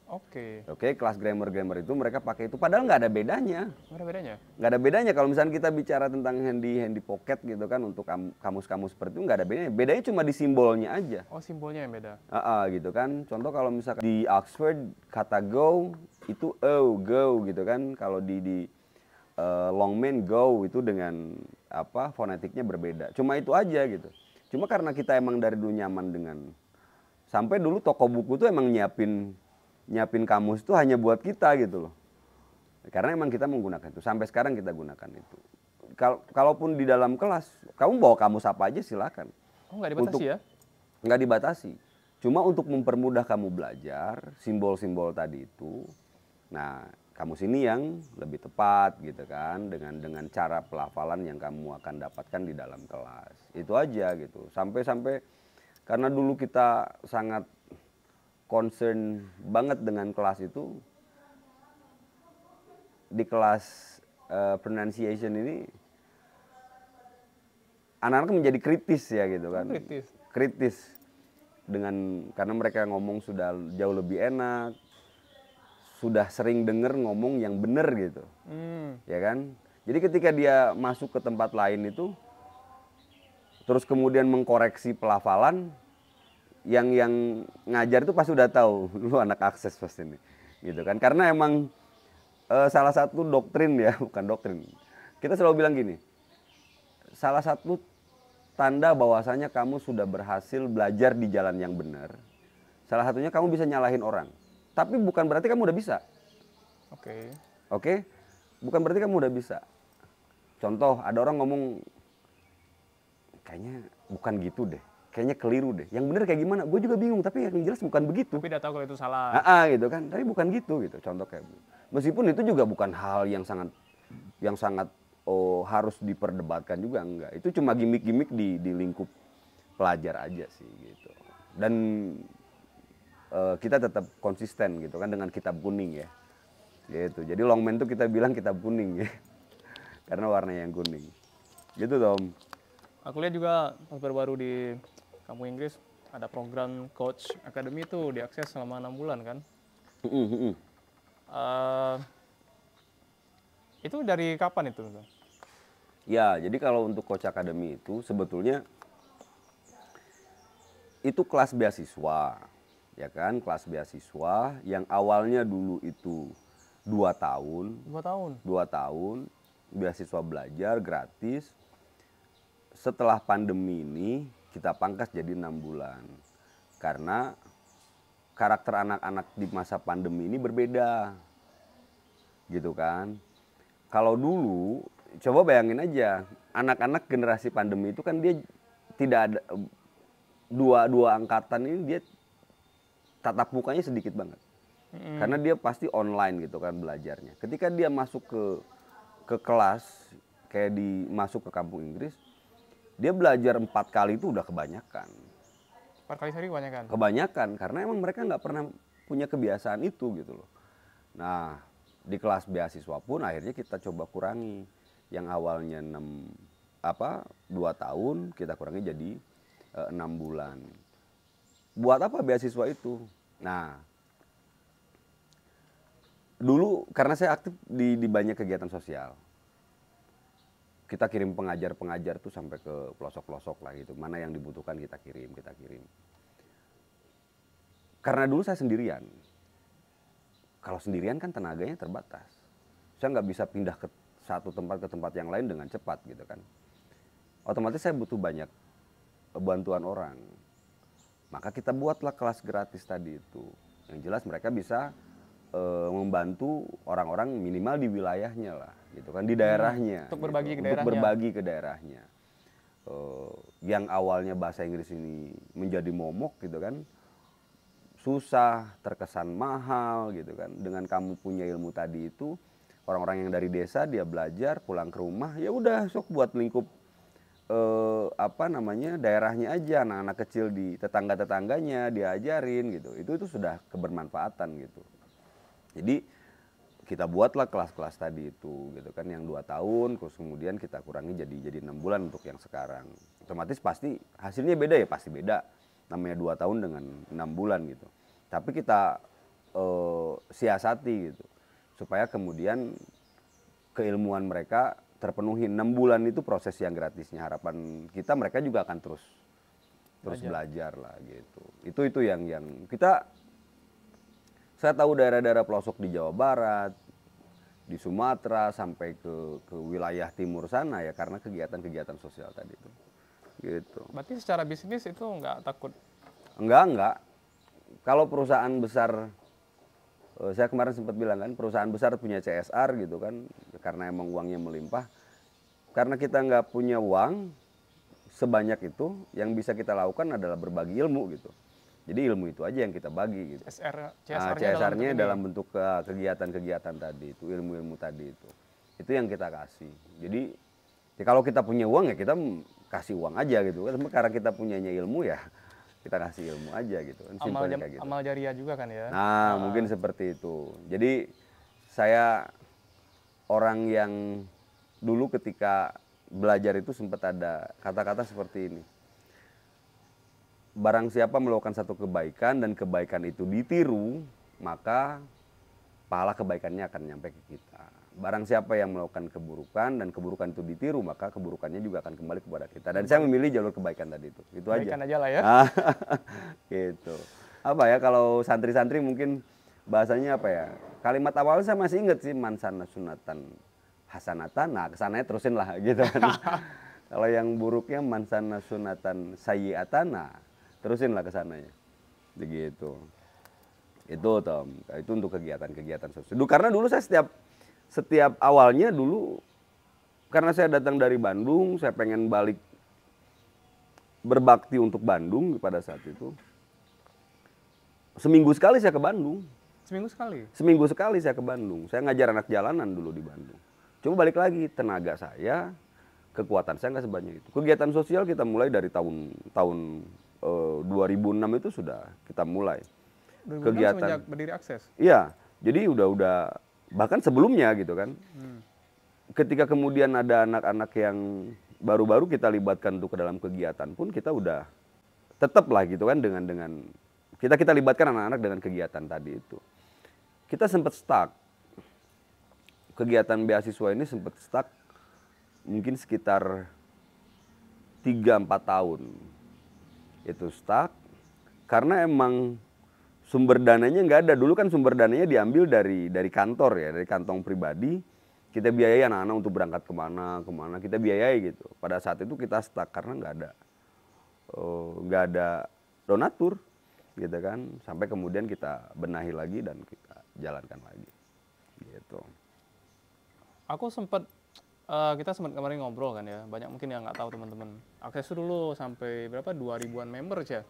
Oke, kelas grammar itu mereka pakai itu, padahal nggak ada bedanya. Nggak ada bedanya kalau misalnya kita bicara tentang handy pocket gitu kan, untuk kamus-kamus seperti itu nggak ada bedanya. Bedanya cuma di simbolnya aja. Oh, simbolnya yang beda. Gitu kan. Contoh kalau misalkan di Oxford kata go itu go gitu kan. Kalau di Longman go itu dengan fonetiknya berbeda. Cuma itu aja gitu. Cuma karena kita emang dari dulu nyaman dengan, sampai dulu toko buku tuh emang nyiapin kamus itu hanya buat kita gitu loh. Karena emang kita menggunakan itu. Sampai sekarang kita gunakan itu. Kalaupun di dalam kelas, kamu bawa kamus apa aja silakan. Oh, nggak dibatasi ya? Nggak dibatasi. Cuma untuk mempermudah kamu belajar simbol-simbol tadi itu. Nah, kamus ini yang lebih tepat gitu kan, dengan cara pelafalan yang kamu akan dapatkan di dalam kelas. Itu aja gitu. Sampai karena dulu kita sangat concern banget dengan kelas itu. Di kelas pronunciation ini anak-anak menjadi kritis ya gitu kan. Kritis karena mereka ngomong sudah jauh lebih enak, sudah sering dengar ngomong yang benar gitu. Ya kan? Jadi ketika dia masuk ke tempat lain itu, terus kemudian mengkoreksi pelafalan, yang ngajar itu pasti udah tahu, lu anak akses pasti ini. Gitu kan? Karena emang salah satu doktrin ya, bukan doktrin. Kita selalu bilang gini, salah satu tanda bahwasanya kamu sudah berhasil belajar di jalan yang benar, salah satunya kamu bisa nyalahin orang. Tapi bukan berarti kamu udah bisa. Oke? Bukan berarti kamu udah bisa. Contoh, ada orang ngomong, kayaknya bukan gitu deh. Kayaknya keliru deh. Yang bener kayak gimana? Gue juga bingung, tapi yang jelas bukan begitu. Tapi udah tahu kalau itu salah. Gitu kan. Tapi bukan gitu. Contoh kayak meskipun itu juga bukan hal yang sangat harus diperdebatkan juga, enggak. Itu cuma gimmick-gimmick di lingkup pelajar aja sih gitu. Dan kita tetap konsisten gitu kan dengan kitab kuning ya. Gitu. Jadi Longman tuh kita bilang kitab kuning ya. Karena warnanya yang kuning. Gitu Tom. Aku lihat juga pas baru-baru di kampung Inggris ada program Coach Academy itu diakses selama 6 bulan kan. Eh, itu dari kapan itu? Ya, jadi kalau untuk Coach Academy itu sebetulnya itu kelas beasiswa, ya kan? Kelas beasiswa yang awalnya dulu itu 2 tahun. 2 tahun. 2 tahun, beasiswa belajar gratis. Setelah pandemi ini kita pangkas jadi 6 bulan. Karena karakter anak-anak di masa pandemi ini berbeda. Gitu kan. Kalau dulu, coba bayangin aja, anak-anak generasi pandemi itu kan dia tidak ada, dua angkatan ini dia tatap mukanya sedikit banget. Karena dia pasti online gitu kan belajarnya. Ketika dia masuk ke kelas, kayak masuk ke kampung Inggris, dia belajar 4 kali itu udah kebanyakan. 4 kali sehari kebanyakan? Kebanyakan, karena emang mereka nggak pernah punya kebiasaan itu gitu loh. Nah, di kelas beasiswa pun akhirnya kita coba kurangi. Yang awalnya 2 tahun, kita kurangi jadi 6 bulan. Buat apa beasiswa itu? Nah, dulu karena saya aktif di banyak kegiatan sosial. Kita kirim pengajar-pengajar tuh sampai ke pelosok-pelosok lah gitu. Mana yang dibutuhkan kita kirim. Karena dulu saya sendirian. Kalau sendirian kan tenaganya terbatas. Saya nggak bisa pindah ke satu tempat ke tempat yang lain dengan cepat gitu kan. Otomatis saya butuh banyak bantuan orang. Maka kita buatlah kelas gratis tadi itu. Yang jelas mereka bisa membantu orang-orang minimal di wilayahnya lah, gitu kan, di daerahnya. Untuk berbagi gitu. ke daerahnya. Untuk berbagi ke daerahnya. Yang awalnya bahasa Inggris ini menjadi momok gitu kan, susah, terkesan mahal gitu kan. Dengan kamu punya ilmu tadi itu, orang-orang yang dari desa dia belajar pulang ke rumah, ya udah sok buat lingkup daerahnya aja, anak-anak kecil di tetangga-tetangganya diajarin gitu. Itu sudah kebermanfaatan gitu. Jadi kita buatlah kelas-kelas tadi itu gitu kan, yang 2 tahun terus kemudian kita kurangi jadi 6 bulan untuk yang sekarang. Otomatis pasti hasilnya beda ya, pasti beda. Namanya 2 tahun dengan 6 bulan gitu. Tapi kita siasati gitu supaya kemudian keilmuan mereka terpenuhi. 6 bulan itu proses yang gratisnya. Harapan kita mereka juga akan terus belajar lah gitu. Itu yang kita, saya tahu daerah-daerah pelosok di Jawa Barat, di Sumatera sampai ke wilayah timur sana ya, karena kegiatan-kegiatan sosial tadi itu. Gitu. Berarti secara bisnis itu nggak takut? Enggak. Kalau perusahaan besar, saya kemarin sempat bilang kan, perusahaan besar punya CSR gitu kan, karena emang uangnya melimpah. Karena kita nggak punya uang sebanyak itu, yang bisa kita lakukan adalah berbagi ilmu gitu. Jadi ilmu itu aja yang kita bagi gitu. CSR-nya dalam bentuk kegiatan-kegiatan tadi itu, ilmu-ilmu tadi itu. Itu yang kita kasih. Jadi ya kalau kita punya uang ya kita kasih uang aja gitu. Karena kita punyanya ilmu ya kita kasih ilmu aja gitu. Simpelnya kayak gitu. Amal jariah juga kan ya. Nah, mungkin seperti itu. Jadi saya orang yang dulu ketika belajar itu sempat ada kata-kata seperti ini. Barang siapa melakukan satu kebaikan dan kebaikan itu ditiru, maka pahala kebaikannya akan nyampe ke kita. Barang siapa yang melakukan keburukan dan keburukan itu ditiru, maka keburukannya juga akan kembali kepada kita. Dan saya memilih jalur kebaikan tadi itu. Itu kebaikan aja lah ya. Gitu. Apa ya, kalau santri-santri mungkin bahasanya apa ya? Kalimat awalnya saya masih ingat sih, man sana sunatan hasanatan. Nah, kesananya terusin lah gitu kan. Kalau yang buruknya man sana sunatan sayyi'atan, nah terusin lah kesananya. Begitu. Itu Tom, itu untuk kegiatan-kegiatan sosial. Karena dulu saya setiap awalnya dulu, karena saya datang dari Bandung, saya pengen balik berbakti untuk Bandung pada saat itu. Seminggu sekali saya ke Bandung. Seminggu sekali? Seminggu sekali saya ke Bandung. Saya ngajar anak jalanan dulu di Bandung. Coba balik lagi, tenaga saya, kekuatan saya nggak sebanyak itu. Kegiatan sosial kita mulai dari tahun 2006 itu sudah kita mulai. 2006 kegiatan. semenjak berdiri Akses. Iya, jadi udah bahkan sebelumnya gitu kan. Ketika kemudian ada anak-anak yang baru-baru kita libatkan untuk ke dalam kegiatan pun kita udah tetap lah gitu kan dengan kita libatkan anak-anak dengan kegiatan tadi itu. Kita sempat stuck. Kegiatan beasiswa ini sempat stuck mungkin sekitar 3-4 tahun. Itu stuck karena emang sumber dananya nggak ada. Dulu kan sumber dananya diambil dari kantor ya, dari kantong pribadi. Kita biayai anak-anak untuk berangkat kemana, kita biayai gitu. Pada saat itu kita stuck karena nggak ada donatur gitu kan. Sampai kemudian kita benahi lagi dan kita jalankan lagi gitu. Kita sempat kemarin ngobrol kan ya, banyak mungkin yang nggak tahu teman-teman. Akses itu dulu sampai berapa 2000-an member ya.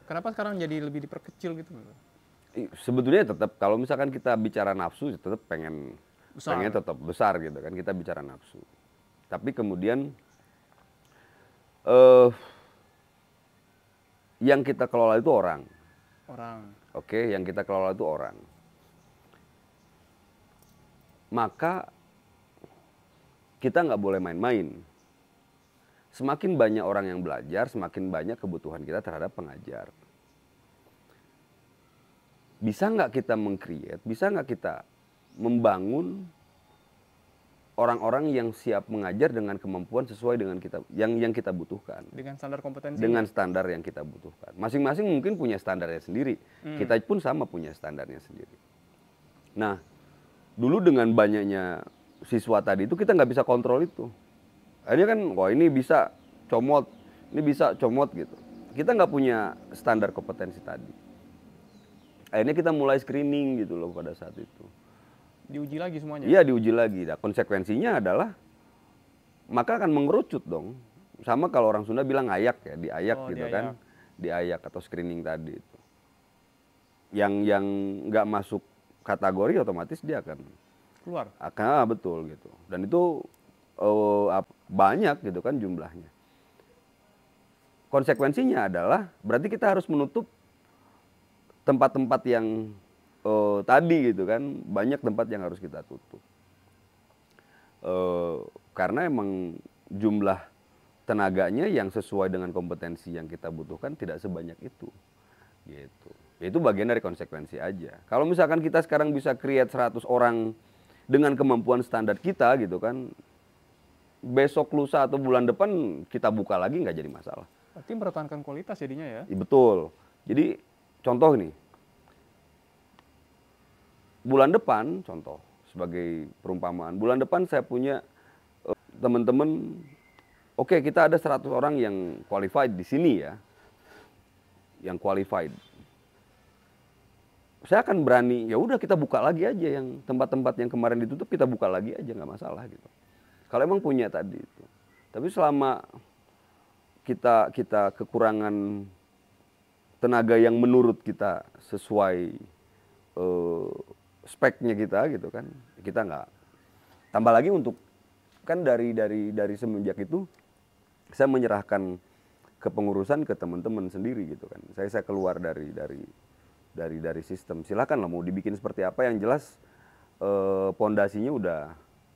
Kenapa sekarang jadi lebih diperkecil gitu? Sebetulnya tetap kalau misalkan kita bicara nafsu tetap pengen tetap besar gitu kan, kita bicara nafsu. Tapi kemudian yang kita kelola itu orang. Oke, yang kita kelola itu orang. Maka kita nggak boleh main-main. Semakin banyak orang yang belajar, semakin banyak kebutuhan kita terhadap pengajar. Bisa nggak kita meng-create, bisa nggak kita membangun orang-orang yang siap mengajar dengan kemampuan sesuai dengan yang kita butuhkan. Dengan standar kompetensi. Dengan standar yang kita butuhkan. Masing-masing mungkin punya standarnya sendiri. Kita pun sama punya standarnya sendiri. Nah, dulu dengan banyaknya siswa tadi itu kita nggak bisa kontrol itu. Akhirnya kan, wah ini bisa comot gitu. Kita nggak punya standar kompetensi tadi. Akhirnya kita mulai screening gitu loh pada saat itu. Diuji lagi semuanya? Iya, diuji lagi. Nah, konsekuensinya adalah maka akan mengerucut dong. Sama kalau orang Sunda bilang ayak ya, diayak gitu kan. Diayak atau screening tadi itu. Yang nggak masuk kategori otomatis dia akan keluar. Betul gitu. Dan itu banyak gitu kan jumlahnya. Konsekuensinya adalah berarti kita harus menutup tempat-tempat yang tadi gitu kan, banyak tempat yang harus kita tutup. Karena emang jumlah tenaganya yang sesuai dengan kompetensi yang kita butuhkan tidak sebanyak itu. Gitu. Itu bagian dari konsekuensi aja. Kalau misalkan kita sekarang bisa create 100 orang dengan kemampuan standar kita gitu kan, besok lusa atau bulan depan kita buka lagi nggak jadi masalah. Berarti mempertahankan kualitas jadinya ya? Betul. Jadi contoh nih, bulan depan contoh sebagai perumpamaan, bulan depan saya punya teman-teman, oke, kita ada 100 orang yang qualified di sini ya, yang qualified. Saya akan berani, ya udah kita buka lagi aja yang tempat-tempat yang kemarin ditutup kita buka lagi aja, nggak masalah gitu. Kalau emang punya tadi itu. Tapi selama kita kekurangan tenaga yang menurut kita sesuai speknya kita gitu kan, kita nggak. Tambah lagi untuk kan dari semenjak itu saya menyerahkan kepengurusan ke teman-teman sendiri gitu kan. Saya keluar dari sistem. Silakan lah mau dibikin seperti apa, yang jelas pondasinya udah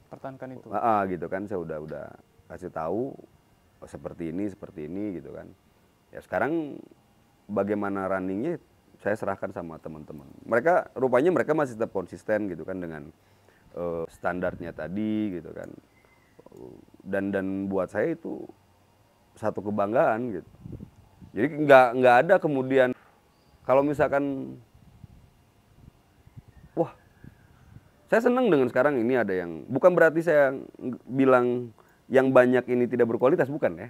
pertahankan itu. Gitu kan, saya udah kasih tahu seperti ini gitu kan. Ya sekarang bagaimana runningnya saya serahkan sama teman-teman. Rupanya mereka masih tetap konsisten gitu kan dengan standarnya tadi gitu kan. Dan buat saya itu satu kebanggaan gitu. Jadi nggak ada kemudian kalau misalkan, wah, saya senang dengan sekarang ini ada yang, bukan berarti saya bilang yang banyak ini tidak berkualitas, bukan ya.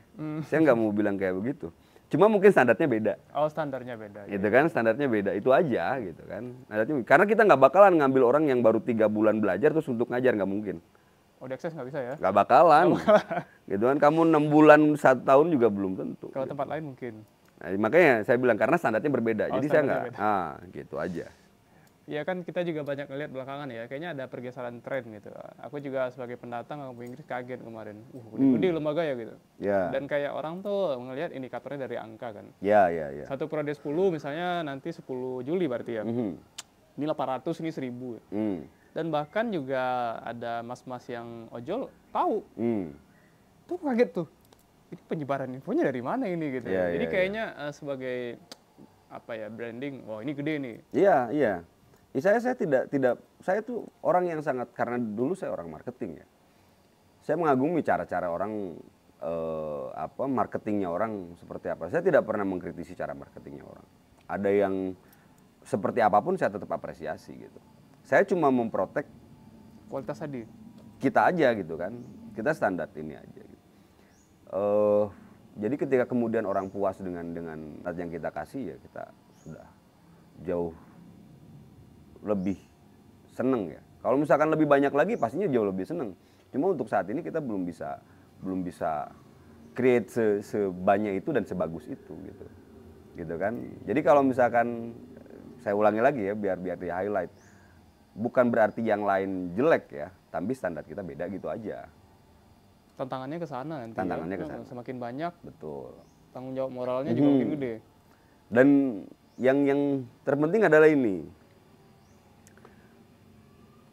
Saya nggak mau bilang kayak begitu. Cuma mungkin standarnya beda. Oh, standarnya beda. Gitu kan, standarnya beda, itu aja gitu kan. Karena kita nggak bakalan ngambil orang yang baru 3 bulan belajar terus untuk ngajar, nggak mungkin. Oh, di Akses nggak bisa ya? Nggak bakalan. Gitu kan, kamu 6 bulan 1 tahun juga belum tentu. Kalau gitu. tempat lain mungkin. Nah, makanya saya bilang karena standarnya berbeda. Jadi saya nggak, beda. gitu aja. Ya kan kita juga banyak ngeliat belakangan ya, kayaknya ada pergeseran tren gitu. Aku juga sebagai pendatang kampung Inggris kaget kemarin. Gede lembaga ya gitu. Ya, Dan kayak orang tuh ngelihat indikatornya dari angka kan. ya, ya, ya. Satu periode 10 misalnya nanti 10 Juli berarti ya. Mhm. Ini 800, ini 1000. Hmm. Dan bahkan juga ada mas-mas yang ojol tahu. Hmm. Tuh kaget tuh. Ini penyebaran infonya dari mana ini gitu. Iya, Jadi iya, kayaknya sebagai apa ya, branding, wah ini gede nih. Iya, iya. Saya tidak saya tuh orang yang sangat, karena dulu saya orang marketing ya. Saya mengagumi cara-cara orang marketingnya orang seperti apa. Saya tidak pernah mengkritisi cara marketingnya orang. Ada yang seperti apapun saya tetap apresiasi gitu. Saya cuma memprotek Kualitas tadi. kita aja gitu kan. Kita standar ini aja gitu. Jadi ketika kemudian orang puas dengan yang kita kasih, ya kita sudah jauh lebih seneng ya. Kalau misalkan lebih banyak lagi pastinya jauh lebih seneng. Cuma untuk saat ini kita belum bisa create sebanyak itu dan sebagus itu gitu kan. Jadi kalau misalkan saya ulangi lagi ya, biar di highlight, bukan berarti yang lain jelek ya, tapi standar kita beda gitu aja. Tantangannya ke sana nanti. Tantangannya ya. ke sana. Semakin banyak, Betul. tanggung jawab moralnya juga makin gede. Dan yang terpenting adalah ini.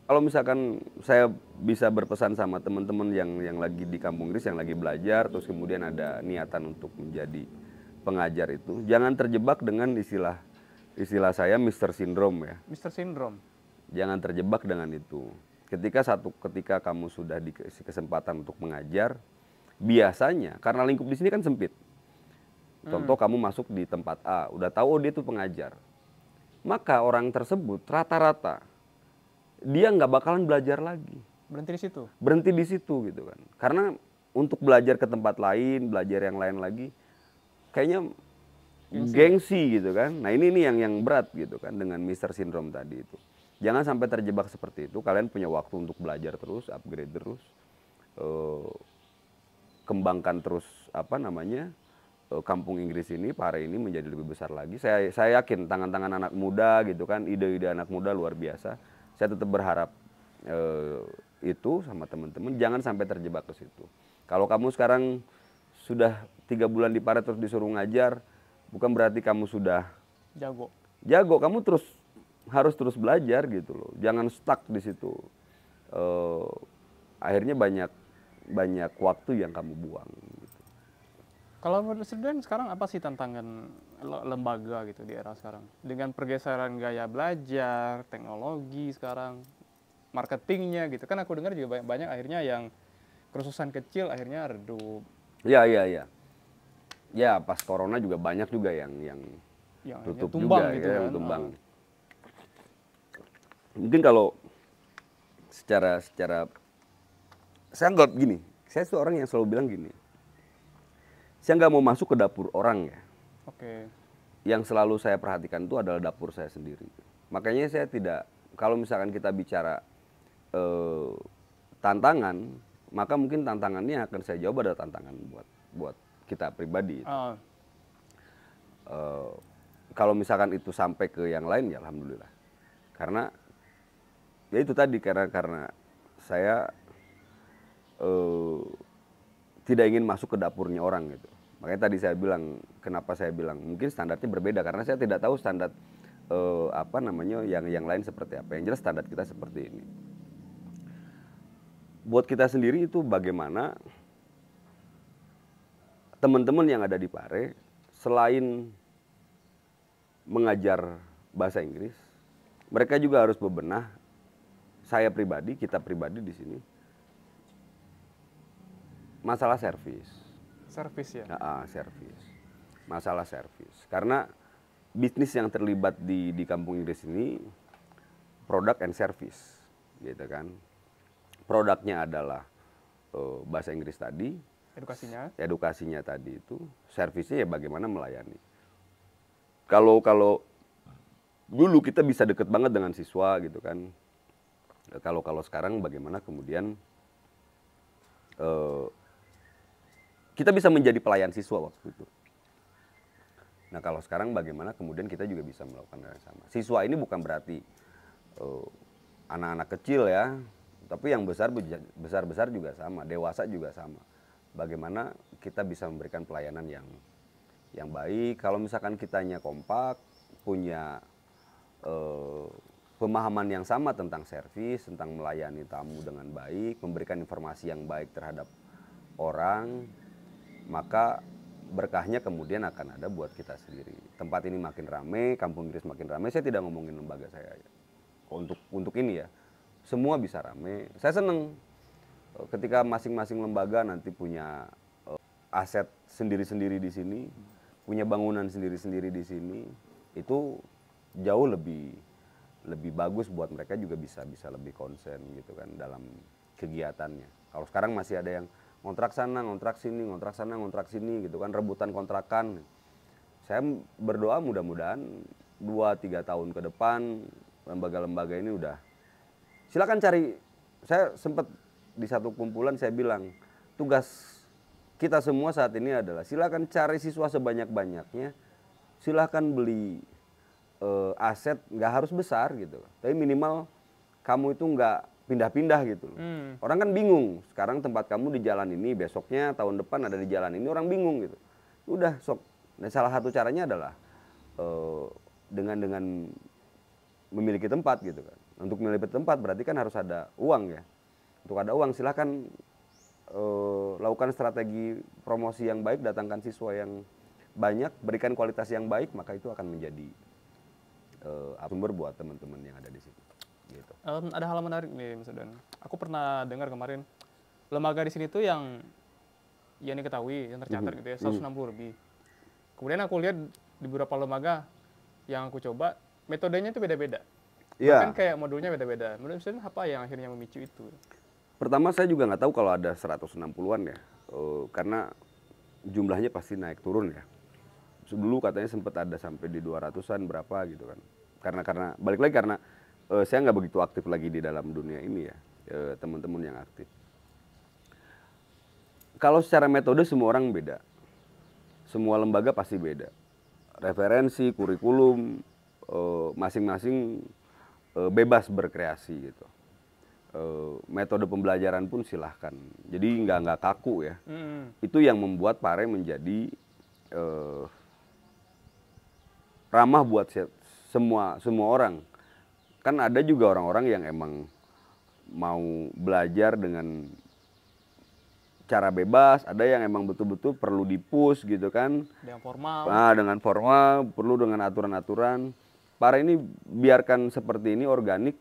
Kalau misalkan saya bisa berpesan sama teman-teman yang lagi di kampung Inggris, yang lagi belajar, terus kemudian ada niatan untuk menjadi pengajar itu, jangan terjebak dengan istilah saya Mr. Syndrome ya. Mr. Syndrome. Jangan terjebak dengan itu. Ketika kamu sudah dikasih kesempatan untuk mengajar, biasanya karena lingkup di sini kan sempit. Contoh kamu masuk di tempat A, udah tahu oh dia tuh pengajar. Maka orang tersebut rata-rata dia nggak bakalan belajar lagi. Berhenti di situ. Berhenti di situ gitu kan. Karena untuk belajar ke tempat lain, belajar yang lain lagi, kayaknya gengsi gitu kan. Nah ini yang berat gitu kan dengan Mr. Syndrome tadi itu. Jangan sampai terjebak seperti itu. Kalian punya waktu untuk belajar terus, upgrade terus, kembangkan terus kampung Inggris ini, Pare ini menjadi lebih besar lagi. Saya yakin tangan-tangan anak muda gitu kan, ide-ide anak muda luar biasa. Saya tetap berharap itu sama teman-teman, jangan sampai terjebak ke situ. Kalau kamu sekarang sudah 3 bulan di Pare terus disuruh ngajar, bukan berarti kamu sudah jago. Kamu harus terus belajar gitu loh. Jangan stuck di situ. Akhirnya banyak waktu yang kamu buang. Gitu. Kalau menurut student sekarang apa sih tantangan lembaga gitu di era sekarang? Dengan pergeseran gaya belajar, teknologi sekarang, marketingnya gitu. Kan aku dengar juga banyak akhirnya yang kursusan kecil akhirnya redup. Iya. Ya pas corona juga banyak juga yang tutup tumbang juga gitu ya, kan. yang tumbang. Mungkin kalau secara saya nggak gini, saya tuh orang yang selalu bilang gini, saya nggak mau masuk ke dapur orang ya. Oke. Yang selalu saya perhatikan itu adalah dapur saya sendiri. Makanya saya tidak, kalau misalkan kita bicara tantangan, maka mungkin tantangannya akan saya jawab adalah tantangan buat kita pribadi. Kalau misalkan itu sampai ke yang lain ya alhamdulillah. Karena ya itu tadi karena saya tidak ingin masuk ke dapurnya orang gitu. Makanya tadi saya bilang, kenapa saya bilang mungkin standarnya berbeda karena saya tidak tahu standar yang lain seperti apa. Yang jelas standar kita seperti ini. Buat kita sendiri itu bagaimana teman-teman yang ada di Pare selain mengajar bahasa Inggris, mereka juga harus bebenah. Saya pribadi, kita pribadi di sini masalah servis. Servis ya? Servis. Masalah servis. Karena bisnis yang terlibat di kampung Inggris ini produk and service, gitu kan. Produknya adalah bahasa Inggris tadi. Edukasinya tadi itu. Servisnya ya bagaimana melayani. Kalau dulu kita bisa deket banget dengan siswa gitu kan. Kalau sekarang bagaimana kemudian kita bisa menjadi pelayan siswa waktu itu. Nah kalau sekarang bagaimana kemudian kita juga bisa melakukan hal yang sama. Siswa ini bukan berarti anak-anak kecil ya, tapi yang besar juga sama, dewasa juga sama. Bagaimana kita bisa memberikan pelayanan yang baik. Kalau misalkan kitanya kompak, punya pemahaman yang sama tentang servis, tentang melayani tamu dengan baik, memberikan informasi yang baik terhadap orang, maka berkahnya kemudian akan ada buat kita sendiri. Tempat ini makin rame, Kampung Inggris makin rame. Saya tidak ngomongin lembaga saya ya. Untuk ini ya, semua bisa rame. Saya seneng ketika masing-masing lembaga nanti punya aset sendiri-sendiri di sini, punya bangunan sendiri-sendiri di sini, itu jauh lebih bagus buat mereka juga bisa lebih konsen gitu kan dalam kegiatannya. Kalau sekarang masih ada yang ngontrak sana, ngontrak sini, ngontrak sana, ngontrak sini gitu kan, rebutan kontrakan. Saya berdoa mudah-mudahan 2-3 tahun ke depan lembaga-lembaga ini udah, silakan cari. Saya sempat di satu kumpulan saya bilang, tugas kita semua saat ini adalah silakan cari siswa sebanyak-banyaknya, silakan beli aset, nggak harus besar gitu, tapi minimal kamu itu nggak pindah-pindah gitu loh. Orang kan bingung, sekarang tempat kamu di jalan ini, besoknya tahun depan ada di jalan ini, orang bingung gitu. Udah sok. Nah, salah satu caranya adalah dengan memiliki tempat gitu kan. Untuk memiliki tempat berarti kan harus ada uang ya. Untuk ada uang silahkan lakukan strategi promosi yang baik, datangkan siswa yang banyak, berikan kualitas yang baik, maka itu akan menjadi sumber buat teman-teman yang ada di situ. Gitu. Ada hal menarik nih, Mas Dan. Aku pernah dengar kemarin lembaga di sini tuh yang diketahui, yang tercatat gitu ya, 160 lebih. Kemudian aku lihat di beberapa lembaga yang aku coba, metodenya itu beda-beda. Iya. Bahkan kayak modulnya beda-beda. Menurut Mas Dan, apa yang akhirnya memicu itu? Pertama saya juga nggak tahu kalau ada 160-an ya, karena jumlahnya pasti naik turun ya. Dulu katanya sempat ada sampai di 200-an berapa gitu kan. Karena balik lagi karena saya nggak begitu aktif lagi di dalam dunia ini ya, teman-teman yang aktif. Kalau secara metode semua orang beda, semua lembaga pasti beda. Referensi, kurikulum, masing-masing bebas berkreasi gitu. Metode pembelajaran pun silahkan. Jadi nggak kaku ya. Itu yang membuat Pare menjadi ramah buat semua orang. Kan ada juga orang-orang yang emang mau belajar dengan cara bebas, ada yang emang betul-betul perlu di-push gitu kan. Yang formal. Nah, dengan formal, perlu dengan aturan-aturan. Pare ini biarkan seperti ini organik,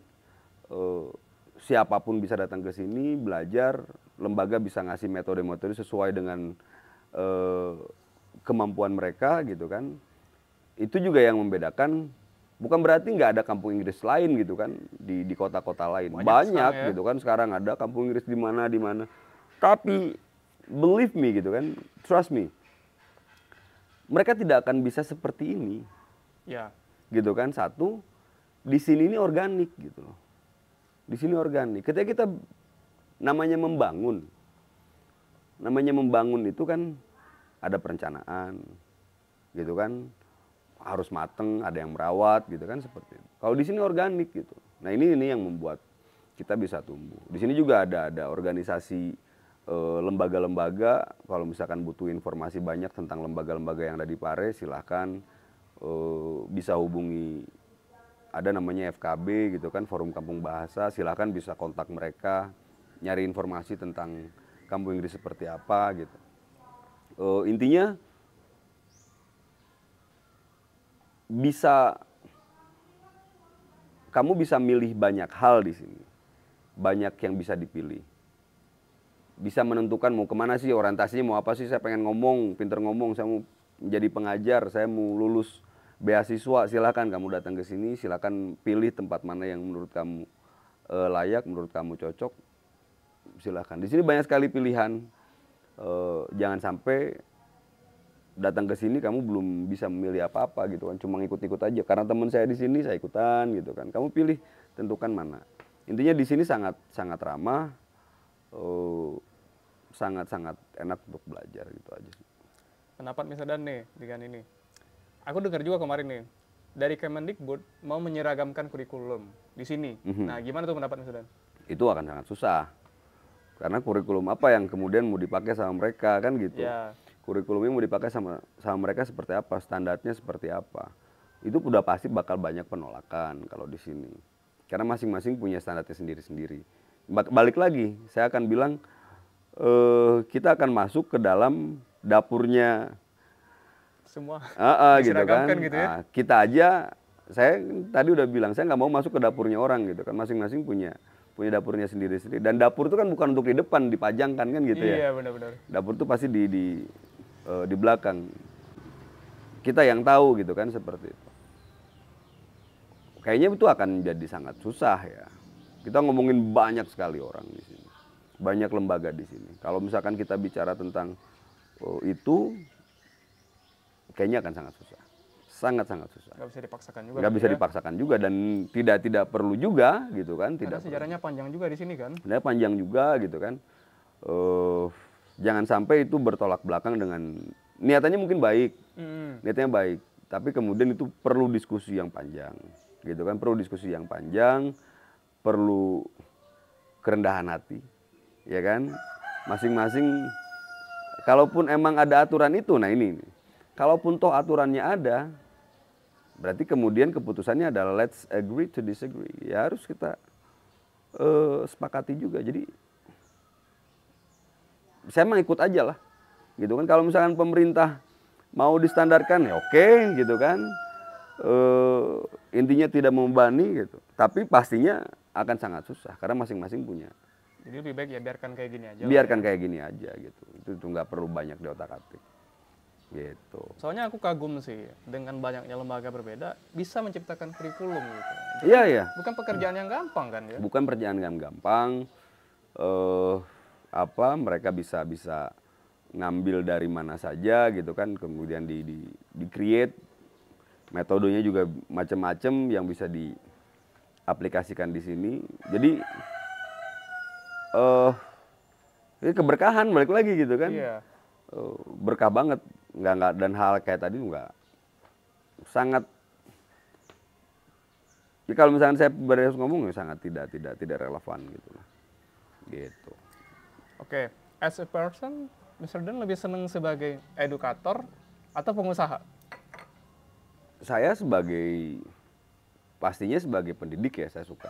siapapun bisa datang ke sini, belajar, lembaga bisa ngasih metode-metode sesuai dengan kemampuan mereka gitu kan. Itu juga yang membedakan, bukan berarti nggak ada kampung Inggris lain gitu kan di kota-kota lain. Banyak ya. gitu kan, sekarang ada kampung Inggris di mana. Tapi believe me gitu kan, trust me, mereka tidak akan bisa seperti ini. Ya. Gitu kan, satu, di sini ini organik gitu loh. Di sini organik. Ketika kita namanya membangun itu kan ada perencanaan, gitu kan, harus mateng, ada yang merawat, gitu kan seperti itu. Kalau di sini organik gitu. Nah ini yang membuat kita bisa tumbuh. Di sini juga ada organisasi lembaga-lembaga. Kalau misalkan butuh informasi banyak tentang lembaga-lembaga yang ada di Pare, silahkan bisa hubungi. Ada namanya FKB gitu kan, Forum Kampung Bahasa. Silahkan bisa kontak mereka, nyari informasi tentang Kampung Inggris seperti apa gitu. Intinya kamu bisa milih banyak hal di sini, banyak yang bisa dipilih, bisa menentukan mau kemana sih, orientasinya mau apa sih. Saya pengen ngomong, pinter ngomong, saya mau menjadi pengajar, saya mau lulus beasiswa, silakan kamu datang ke sini, silakan pilih tempat mana yang menurut kamu layak, menurut kamu cocok, silakan. Di sini banyak sekali pilihan, jangan sampai datang ke sini kamu belum bisa memilih apa-apa gitu kan, cuma ikut-ikut aja karena teman saya di sini saya ikutan gitu kan. Kamu pilih, tentukan mana. Intinya di sini sangat ramah, sangat enak untuk belajar gitu aja. Pendapat Mas Dan nih dengan ini. Aku dengar juga kemarin nih, dari Kemendikbud mau menyeragamkan kurikulum di sini. Nah, gimana tuh pendapat Mas Dadan? Itu akan sangat susah. Karena kurikulum apa yang kemudian mau dipakai sama mereka kan gitu. Ya, Kurikulumnya mau dipakai sama mereka seperti apa, standarnya seperti apa. Itu udah pasti bakal banyak penolakan kalau di sini. Karena masing-masing punya standarnya sendiri-sendiri. Balik lagi, saya akan bilang kita akan masuk ke dalam dapurnya semua gitu kan. diseragamkan gitu ya. Kita aja, saya tadi udah bilang saya nggak mau masuk ke dapurnya orang gitu kan. Masing-masing punya dapurnya sendiri-sendiri. Dan dapur itu kan bukan untuk di depan dipajangkan kan gitu ya. Iya, benar-benar. Dapur itu pasti di belakang. Kita yang tahu gitu kan seperti itu. Kayaknya itu akan jadi sangat susah ya. Kita ngomongin banyak sekali orang di sini. Banyak lembaga di sini. Kalau misalkan kita bicara tentang itu kayaknya akan sangat susah. Sangat-sangat susah. Nggak bisa dipaksakan juga. Nggak bisa dipaksakan juga dan tidak perlu juga gitu kan. Karena sejarahnya panjang juga di sini kan. Sebenarnya panjang juga gitu kan. Jangan sampai itu bertolak belakang dengan niatannya mungkin baik. Niatnya baik. Tapi kemudian itu perlu diskusi yang panjang. Gitu kan, perlu diskusi yang panjang, perlu kerendahan hati. Ya kan? Masing-masing kalaupun emang ada aturan itu, nah ini. Kalaupun toh aturannya ada, berarti kemudian keputusannya adalah let's agree to disagree. Ya harus kita sepakati juga. Jadi saya mah ikut aja lah. Gitu kan, kalau misalkan pemerintah mau distandarkan ya oke, gitu kan. Intinya tidak membebani gitu. Tapi pastinya akan sangat susah karena masing-masing punya. Jadi lebih baik ya biarkan kayak gini aja. Biarkan kayak gini aja gitu. Itu nggak perlu banyak diotak-atik. Gitu. Soalnya aku kagum sih dengan banyaknya lembaga berbeda bisa menciptakan kurikulum gitu. Iya, iya. Bukan pekerjaan yang gampang kan ya? Bukan pekerjaan yang gampang. Mereka bisa ngambil dari mana saja gitu kan, kemudian di create. Metodenya juga macam-macam yang bisa diaplikasikan di sini. Jadi ini keberkahan balik lagi gitu kan. Iya. Berkah banget, nggak dan hal kayak tadi nggak sangat. Ya kalau misalnya saya harus ngomong ya sangat tidak relevan gitu lah. Gitu. Oke, as a person, Mr. Dan lebih senang sebagai edukator atau pengusaha? Saya pastinya sebagai pendidik ya saya suka.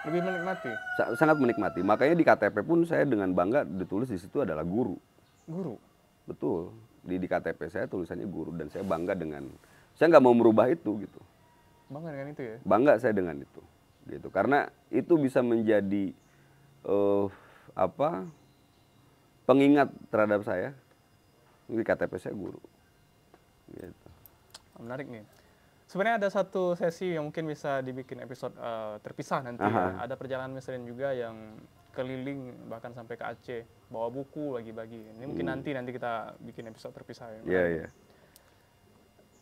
Lebih menikmati? Sangat menikmati. Makanya di KTP pun saya dengan bangga ditulis di situ adalah guru. Guru? Betul. Di KTP saya tulisannya guru dan saya bangga dengan, saya nggak mau merubah itu gitu. Bangga dengan itu ya? Bangga saya dengan itu. Gitu. Karena itu bisa menjadi pengingat terhadap saya. Di KTP saya guru. Gitu. Menarik nih. Sebenarnya ada satu sesi yang mungkin bisa dibikin episode terpisah nanti ya. Ada perjalanan Mr. Dan juga yang keliling bahkan sampai ke Aceh, bawa buku bagi-bagi. Ini mungkin nanti kita bikin episode terpisah ya. Iya, iya.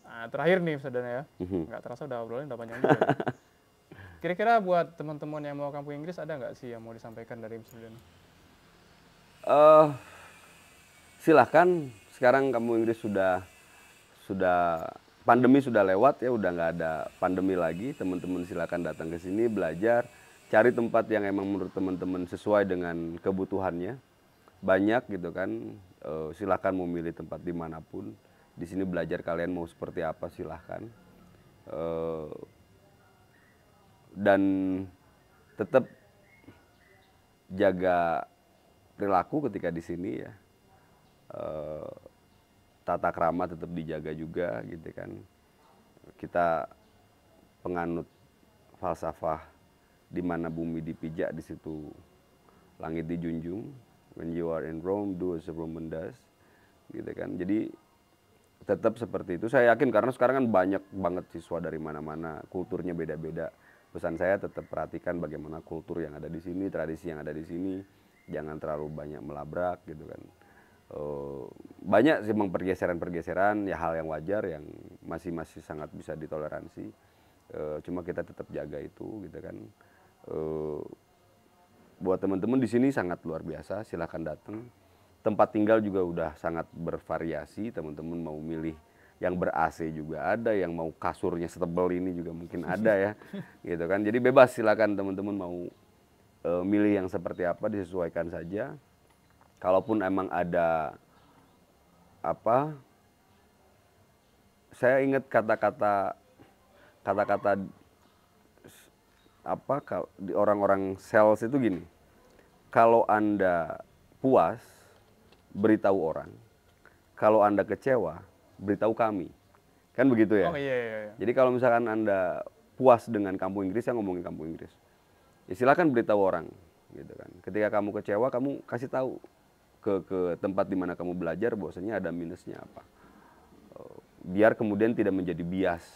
Nah, terakhir nih Mr. Dan ya. Nggak terasa udah obrolan udah panjang juga. Ya. Kira-kira buat teman-teman yang mau kampung Inggris ada nggak sih yang mau disampaikan dari Mr. Dan? Silahkan, sekarang kampung Inggris sudah pandemi sudah lewat ya, udah nggak ada pandemi lagi. Teman-teman silakan datang ke sini belajar, cari tempat yang emang menurut teman-teman sesuai dengan kebutuhannya. Banyak gitu kan, silahkan mau milih tempat dimanapun. Di sini belajar kalian mau seperti apa silahkan. Dan tetap jaga perilaku ketika di sini ya. Tata krama tetap dijaga juga gitu kan. Kita penganut falsafah di mana bumi dipijak di situ langit dijunjung. When you are in Rome, do as Roman does. Gitu kan. Jadi tetap seperti itu. Saya yakin karena sekarang kan banyak banget siswa dari mana-mana, kulturnya beda-beda. Pesan saya tetap perhatikan bagaimana kultur yang ada di sini, tradisi yang ada di sini. Jangan terlalu banyak melabrak gitu kan. Banyak sih memang pergeseran-pergeseran ya, hal yang wajar yang masih sangat bisa ditoleransi. Cuma kita tetap jaga itu gitu kan. Buat teman-teman di sini sangat luar biasa, silahkan datang. Tempat tinggal juga udah sangat bervariasi, teman-teman mau milih yang ber-AC juga ada, yang mau kasurnya setebal ini juga mungkin ada ya, gitu kan. Jadi bebas, silakan teman-teman mau milih yang seperti apa, disesuaikan saja. Kalaupun emang ada apa, saya ingat kata-kata apa di orang-orang sales itu gini, kalau Anda puas, beritahu orang. Kalau Anda kecewa, beritahu kami. Kan begitu ya? Oh iya, iya, iya. Jadi kalau misalkan Anda puas dengan kampung Inggris, saya ngomongin kampung Inggris. Ya silakan beritahu orang, gitu kan. Ketika kamu kecewa, kamu kasih tahu ke tempat di mana kamu belajar bahwasanya ada minusnya apa. Biar kemudian tidak menjadi bias,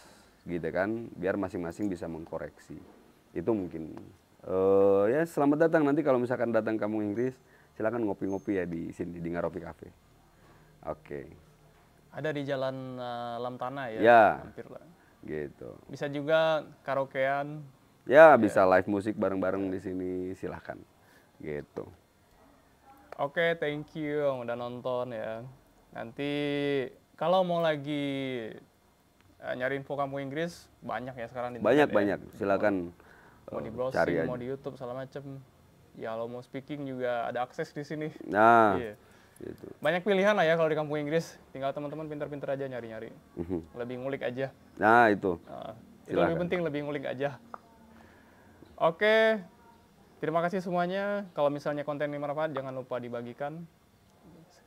gitu kan. Biar masing-masing bisa mengkoreksi. Itu mungkin. Ya selamat datang nanti kalau misalkan datang kampung Inggris, silakan ngopi-ngopi ya di sini di Ngaropi Cafe. Oke. Ada di Jalan Lamtana ya, Ya. hampir lah. Gitu. Bisa juga karaokean. Ya bisa live musik bareng-bareng di sini, silahkan. Gitu. Oke, thank you yang udah nonton ya. Nanti kalau mau lagi nyari info kampung Inggris, banyak ya sekarang di internet ya. Banyak, silakan Mau di cari browsing, aja. mau di YouTube segala macem. Ya kalau mau speaking juga ada akses di sini. Nah, Iya. gitu. Banyak pilihan lah ya kalau di kampung Inggris. Tinggal teman-teman pintar-pintar aja nyari-nyari. Mhm. Lebih ngulik aja. Nah, itu. Itu lebih penting, lebih ngulik aja. Oke, terima kasih semuanya. Kalau misalnya konten ini bermanfaat, jangan lupa dibagikan.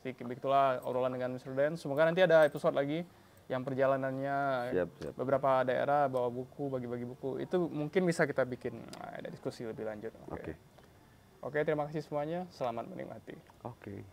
Begitulah obrolan dengan Mr. Dan. Semoga nanti ada episode lagi yang perjalanannya Siap. beberapa daerah bawa buku, bagi-bagi buku. Itu mungkin bisa kita bikin ada diskusi lebih lanjut. Oke. Oke, terima kasih semuanya. Selamat menikmati. Oke.